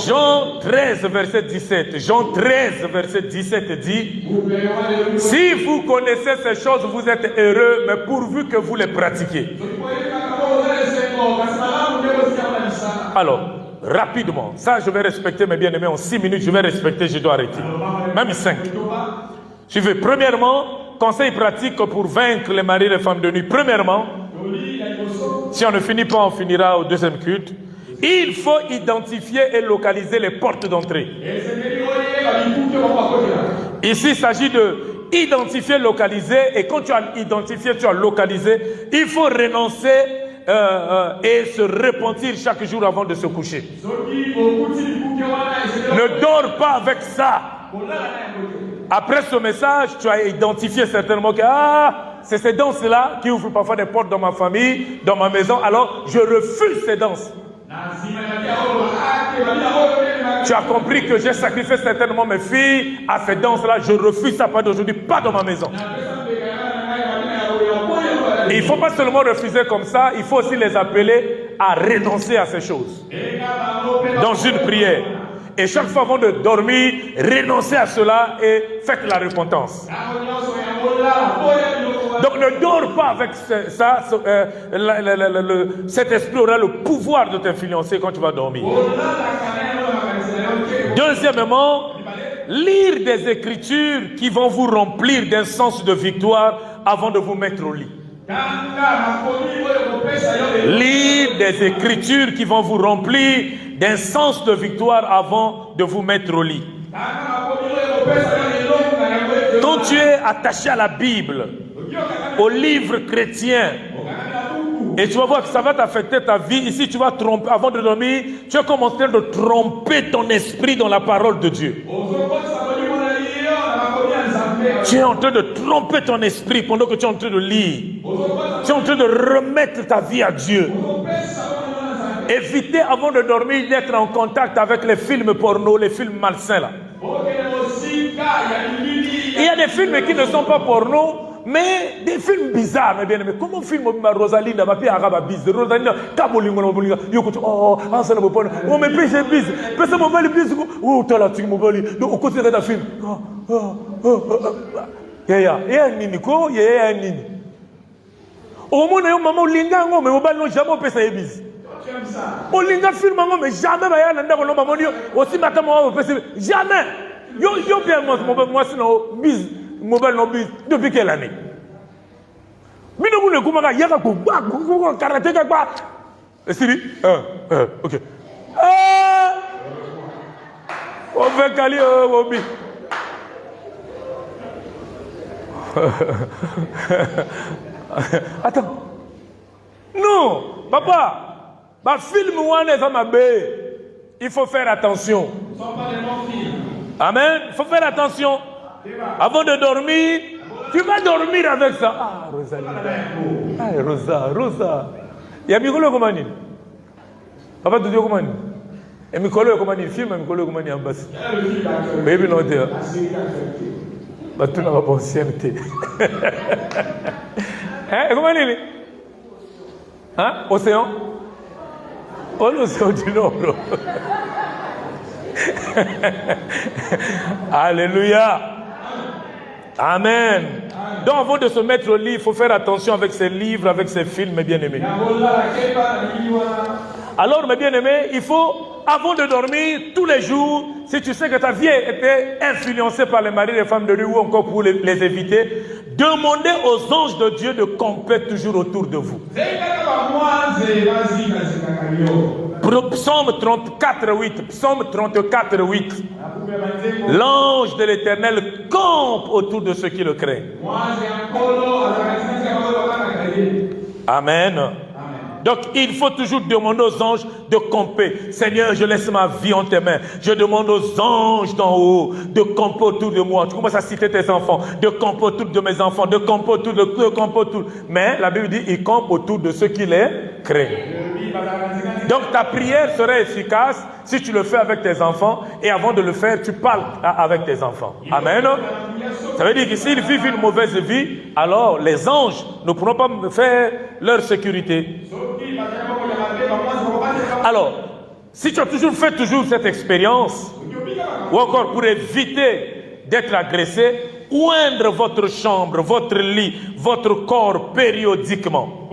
Jean 13, verset 17, Jean 13, verset 17 dit, « Si vous connaissez ces choses, vous êtes heureux, mais pourvu que vous les pratiquiez. » Alors, rapidement, ça je vais respecter mes bien-aimés, en 6 minutes je vais respecter, je dois arrêter. Même 5. Suivez. Premièrement, conseil pratique pour vaincre les maris et les femmes de nuit. Premièrement, si on ne finit pas, on finira au deuxième culte. Il faut identifier et localiser les portes d'entrée. Ici, il s'agit de identifier, localiser, et quand tu as identifié, tu as localisé, il faut renoncer et se repentir chaque jour avant de se coucher. Ne dors pas avec ça. Après ce message, tu as identifié certainement que c'est ces danses-là qui ouvrent parfois des portes dans ma famille, dans ma maison, alors je refuse ces danses. Tu as compris que j'ai sacrifié certainement mes filles à ces danses-là, je refuse ça pas d'aujourd'hui, pas dans ma maison. Et il ne faut pas seulement refuser comme ça, il faut aussi les appeler à renoncer à ces choses. Dans une prière. Et chaque fois avant de dormir, renoncez à cela et faites la repentance. Donc ne dors pas avec ça, cet esprit aura le pouvoir de t'influencer quand tu vas dormir. Deuxièmement, lire des écritures qui vont vous remplir d'un sens de victoire avant de vous mettre au lit. Lire des écritures qui vont vous remplir d'un sens de victoire avant de vous mettre au lit. Quand tu es attaché à la Bible, au livre chrétien, et tu vas voir que ça va t'affecter ta vie. Ici, tu vas tromper, avant de dormir, tu es comme en train de tromper ton esprit dans la parole de Dieu. Tu es en train de tromper ton esprit pendant que tu es en train de lire. Tu es en train de remettre ta vie à Dieu. Évitez avant de dormir d'être en contact avec les films porno, les films malsains là. Il y a des films qui ne sont pas porno, mais des films bizarres, mes bien-aimés. Comment film Rosaline va puis arabe bise, Rosaline kabolingo na bolinga, yoko oh ça ne me pas. Oh mais puis bise, puis ça mobile bise. Oh tala tu mobile. Donc au côté de ta film. Ya nini ko, ya nini. Au moins yo maman linga ngo mais mobile no jamais pesa bise. O linga film ngo mais jamais ba ya nda ko no maman yo aussi matama pesa jamais. Yo bien moi sinon bise. Mobile no bise depuis quelle année? Mino mune kumaka yaka ko ba ko karate ka ba. Siri OK. On va caler Bobby. Attends. Non, papa. Ma film ouane ça m'a bé. Il faut faire attention. Ce sont pas des bons films. Amen. Il faut faire attention. Avant de dormir, tu vas dormir avec ça. Ah, Rosalie. Ah, Rosa. Il y a Mikolo Komani. Papa te dit Komani. Et Mikolo Komani, film, Mikolo Komani en bas. Baby non there. Bah, tu n'as pas pensé MT. Hein, comment il est? Hein, Océan? Oh, l'océan du Nord. Alléluia. Amen. Donc avant de se mettre au lit, il faut faire attention avec ces livres, avec ces films, mes bien-aimés. Alors, mes bien-aimés, il faut, avant de dormir, tous les jours, si tu sais que ta vie était influencée par les maris et les femmes de nuit ou encore pour les éviter, demandez aux anges de Dieu de camper toujours autour de vous. Psaume 34, 8. Psaume 34, 8. L'ange de l'Éternel campe autour de ceux qui le craignent. Amen. Donc, il faut toujours demander aux anges de camper. Seigneur, je laisse ma vie en tes mains. Je demande aux anges d'en haut de camper autour de moi. Tu commences à citer tes enfants, de camper autour de mes enfants, de camper autour, de camper autour. Mais la Bible dit, il campe autour de ceux qui les craignent. Donc, ta prière serait efficace si tu le fais avec tes enfants et avant de le faire, tu parles avec tes enfants. Amen. Ça veut dire que s'ils vivent une mauvaise vie, alors les anges ne pourront pas faire leur sécurité. Alors, si tu as toujours fait cette expérience, ou encore pour éviter d'être agressé, oindre votre chambre, votre lit, votre corps périodiquement.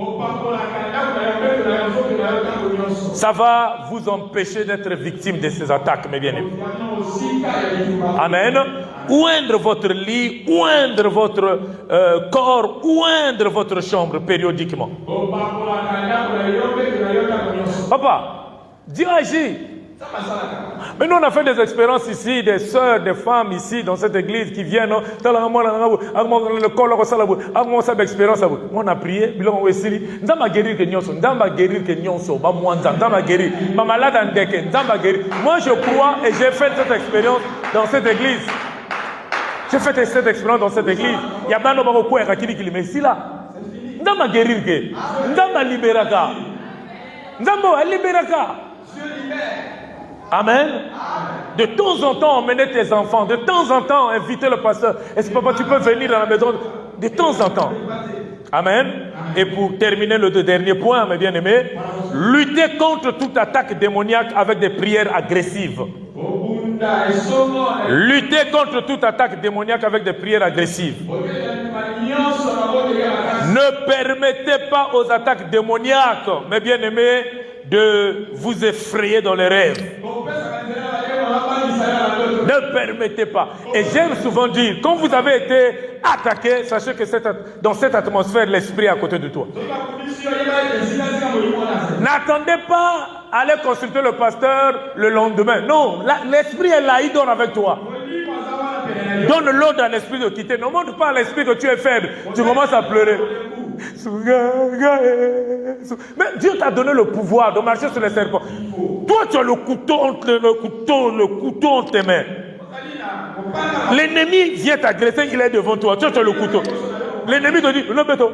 Ça va vous empêcher d'être victime de ces attaques, mes bien-aimés. Amen. Oindre votre lit, oindre votre corps, oindre votre chambre périodiquement. Papa, Dieu agit. Mais nous on a fait des expériences ici, des sœurs, des femmes ici dans cette église qui viennent. Moi on a prié, moi je crois et j'ai fait cette expérience dans cette église. J'ai fait cette expérience dans cette église. Il y a pas de quoi qui dit mais ici là. Ndama guérir que, ndama libéraka, ndama libéraka. Amen. De temps en temps, emmener tes enfants. De temps en temps, inviter le pasteur. Est-ce que papa, tu peux venir dans la maison? De temps en temps. Amen. Et pour terminer le dernier point, mes bien-aimés, lutter contre toute attaque démoniaque avec des prières agressives. Lutter contre toute attaque démoniaque avec des prières agressives. Ne permettez pas aux attaques démoniaques, mes bien-aimés, de vous effrayer dans les rêves. Ne permettez pas. Et j'aime souvent dire, quand vous avez été attaqué, sachez que dans cette atmosphère, l'esprit est à côté de toi. N'attendez pas à aller consulter le pasteur le lendemain. Non, l'esprit est là, il dort avec toi. Donne l'ordre à l'esprit de quitter. Ne montre pas à l'esprit que tu es faible. Tu commences à pleurer. Mais Dieu t'a donné le pouvoir de marcher sur les serpents. Toi, tu as le couteau entre tes mains. L'ennemi vient t'agresser, il est devant toi. Tu as le couteau. L'ennemi te dit, non, papa,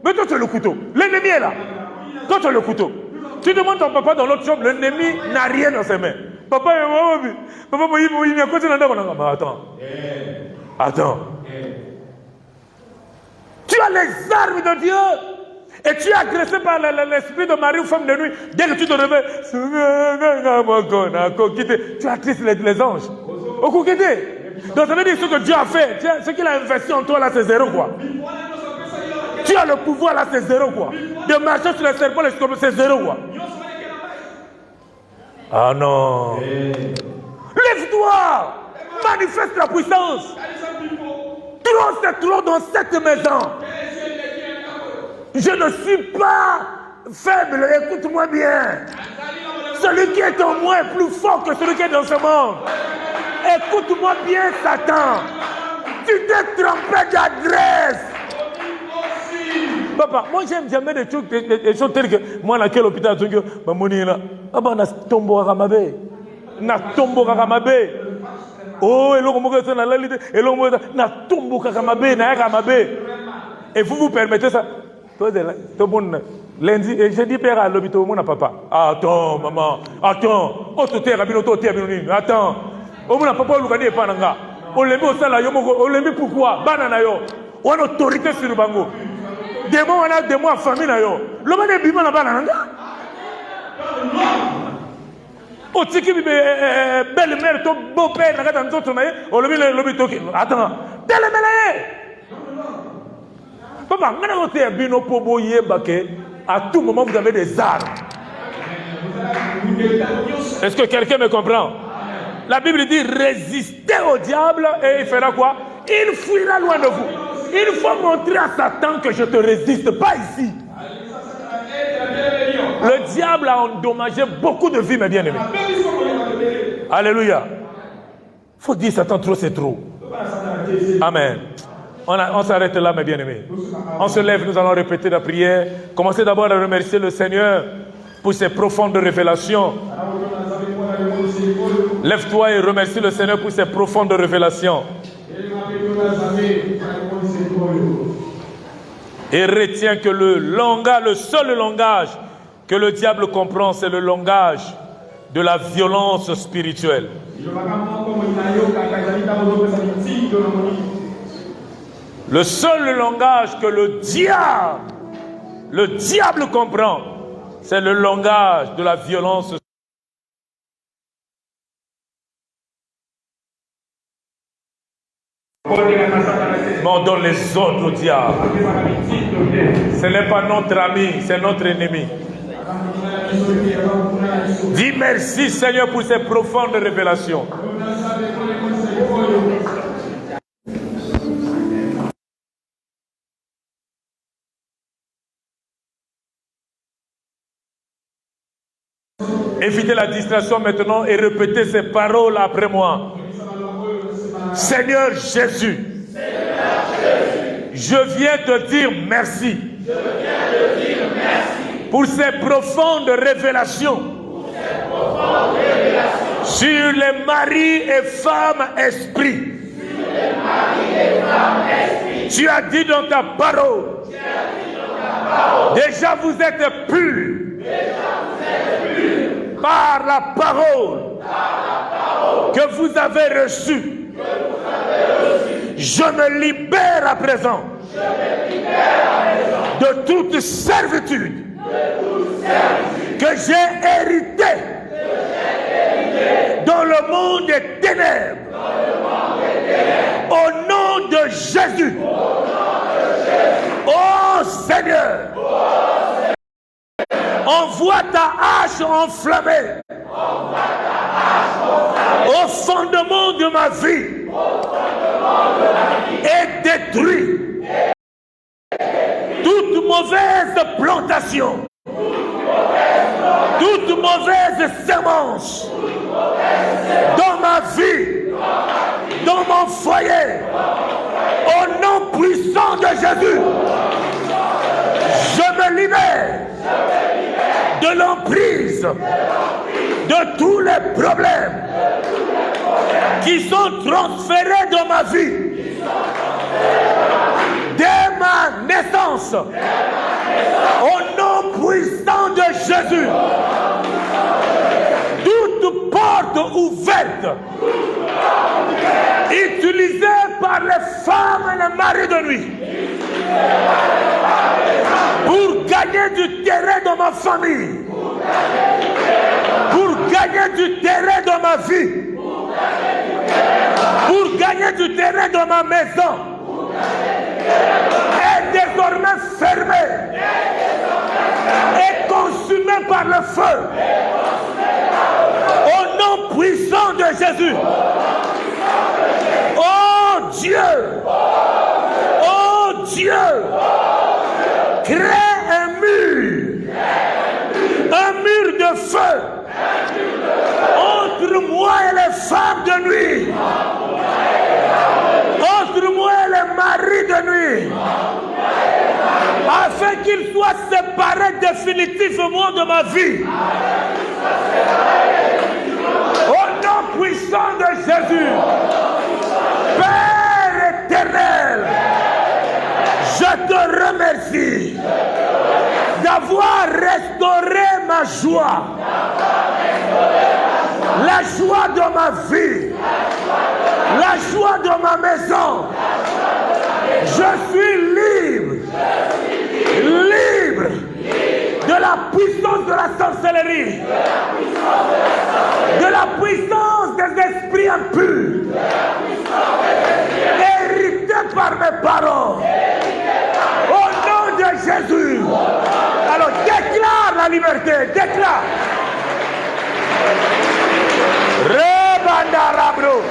mais toi, tu as le couteau. L'ennemi est là. Toi, tu as le couteau. Tu demandes ton papa dans l'autre chambre, l'ennemi n'a rien dans ses mains. Papa, attends. Tu as les armes de Dieu et tu es agressé par l'esprit de mari ou femme de nuit. Dès que tu te réveilles, tu attristes les anges. Donc ça veut dire ce que Dieu a fait, ce qu'il a investi en toi là, c'est zéro quoi. Tu as le pouvoir là, c'est zéro quoi. De marcher sur les serpents, les scorpions, c'est zéro quoi. Ah non. Lève-toi. Manifeste la puissance. Trop, c'est trop dans cette maison. Je ne suis pas faible, écoute-moi bien. Celui qui est en moi est plus fort que celui qui est dans ce monde. Écoute-moi bien, Satan. Tu t'es trompé d'adresse. Papa, moi j'aime jamais des choses telles que moi dans quel hôpital tu dis ma monnaie là. Ah bah na tombo ramabe. Na tombo ramabe. Oh, et l'on me dit na lalité, et l'on me dit na tombo ramabe, na ramabe. Et vous permettez ça. Toi de bon lundi et jeudi père à l'hôpital mon papa. Attends maman, attends. O te rabino to te rabino. Attends. O mon papa lukani pa nanga. O lembi o sala yo moko, o lembi pourquoi? Bana na yo. On a autorité sur bango. Démon, on a des mois famille na yo. L'homme est bima na bana nanga. O tiki belle-mère, ton beau-père, na gata nzoto na ye. O lobi toki. Attends. Telle melaye. Papa, à tout moment, vous avez des armes. Est-ce que quelqu'un me comprend? La Bible dit, résistez au diable et il fera quoi? Il fuira loin de vous. Il faut montrer à Satan que je ne te résiste pas ici. Le diable a endommagé beaucoup de vies, mes bien-aimés. Alléluia. Il faut dire Satan, trop c'est trop. Amen. On s'arrête là, mes bien-aimés. On se lève, nous allons répéter la prière. Commencez d'abord à remercier le Seigneur pour ses profondes révélations. Lève-toi et remercie le Seigneur pour ses profondes révélations. Et retiens que le seul langage que le diable comprend, c'est le langage de la violence spirituelle. Le seul langage que le diable comprend, c'est le langage de la violence spirituelle. On donne les ordres au diable. Ce n'est pas notre ami, c'est notre ennemi. Dis merci Seigneur pour ces profondes révélations. Évitez la distraction maintenant et répétez ces paroles après moi. Seigneur Jésus, je viens te dire merci pour ces profondes révélations sur les maris et femmes esprits. Tu as dit dans ta parole, déjà vous êtes purs par la parole que vous avez reçue. Je me libère à présent de toute servitude que j'ai héritée dans le monde des ténèbres. Au nom de Jésus. Oh Seigneur, envoie ta hache enflammée au fondement de ma vie et détruis toute mauvaise plantation, toute mauvaise semence dans ma vie, dans mon foyer. Au nom puissant de Jésus, je me libère de l'emprise de tous les problèmes qui sont transférés dans ma vie dès ma naissance. Au nom puissant de Jésus, toute porte ouverte utilisée par les femmes et les maris de nuit pour gagner du terrain dans ma famille, pour gagner du terrain dans ma vie, pour gagner du terrain dans ma maison, est désormais fermée et consumée par le feu. Au nom puissant de Jésus. Oh Dieu, oh Dieu, crée un mur de feu entre moi et les femmes de nuit, entre moi et les maris de nuit, afin qu'ils soient séparés définitivement de ma vie. Au nom puissant de Jésus, Père éternel, je te remercie d'avoir restauré ma joie, la joie de ma vie, la joie de ma maison. Je suis libre, libre de la puissance de la sorcellerie, de la puissance des esprits impurs, hérité par mes parents. Au la liberté. Déclare. Rebandarabro.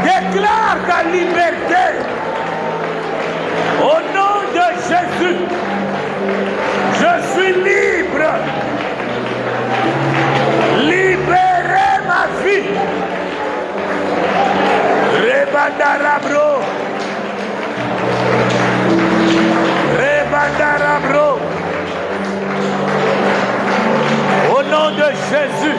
Déclare ta liberté au nom de Jésus. Je suis libre. Libérez ma vie. Rebandarabro. Rebandarabro. Au nom de Jésus.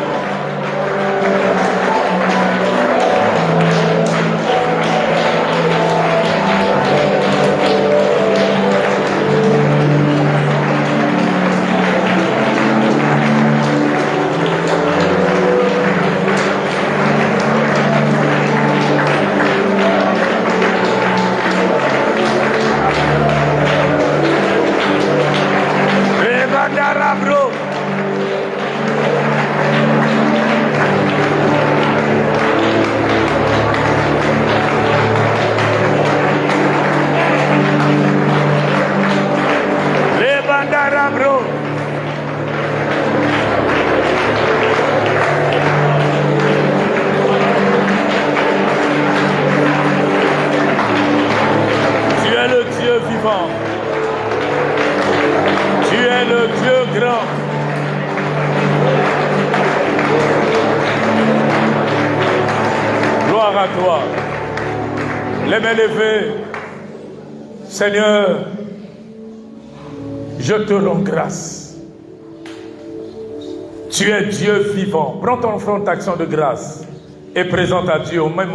Rebandarabro. Rebandarabro. Tu es le Dieu vivant. Tu es le Dieu grand. Gloire à toi. Les mains levées. Seigneur, je te rends grâce. Tu es Dieu vivant. Prends ton offrande d'action de grâce et présente à Dieu au même moment.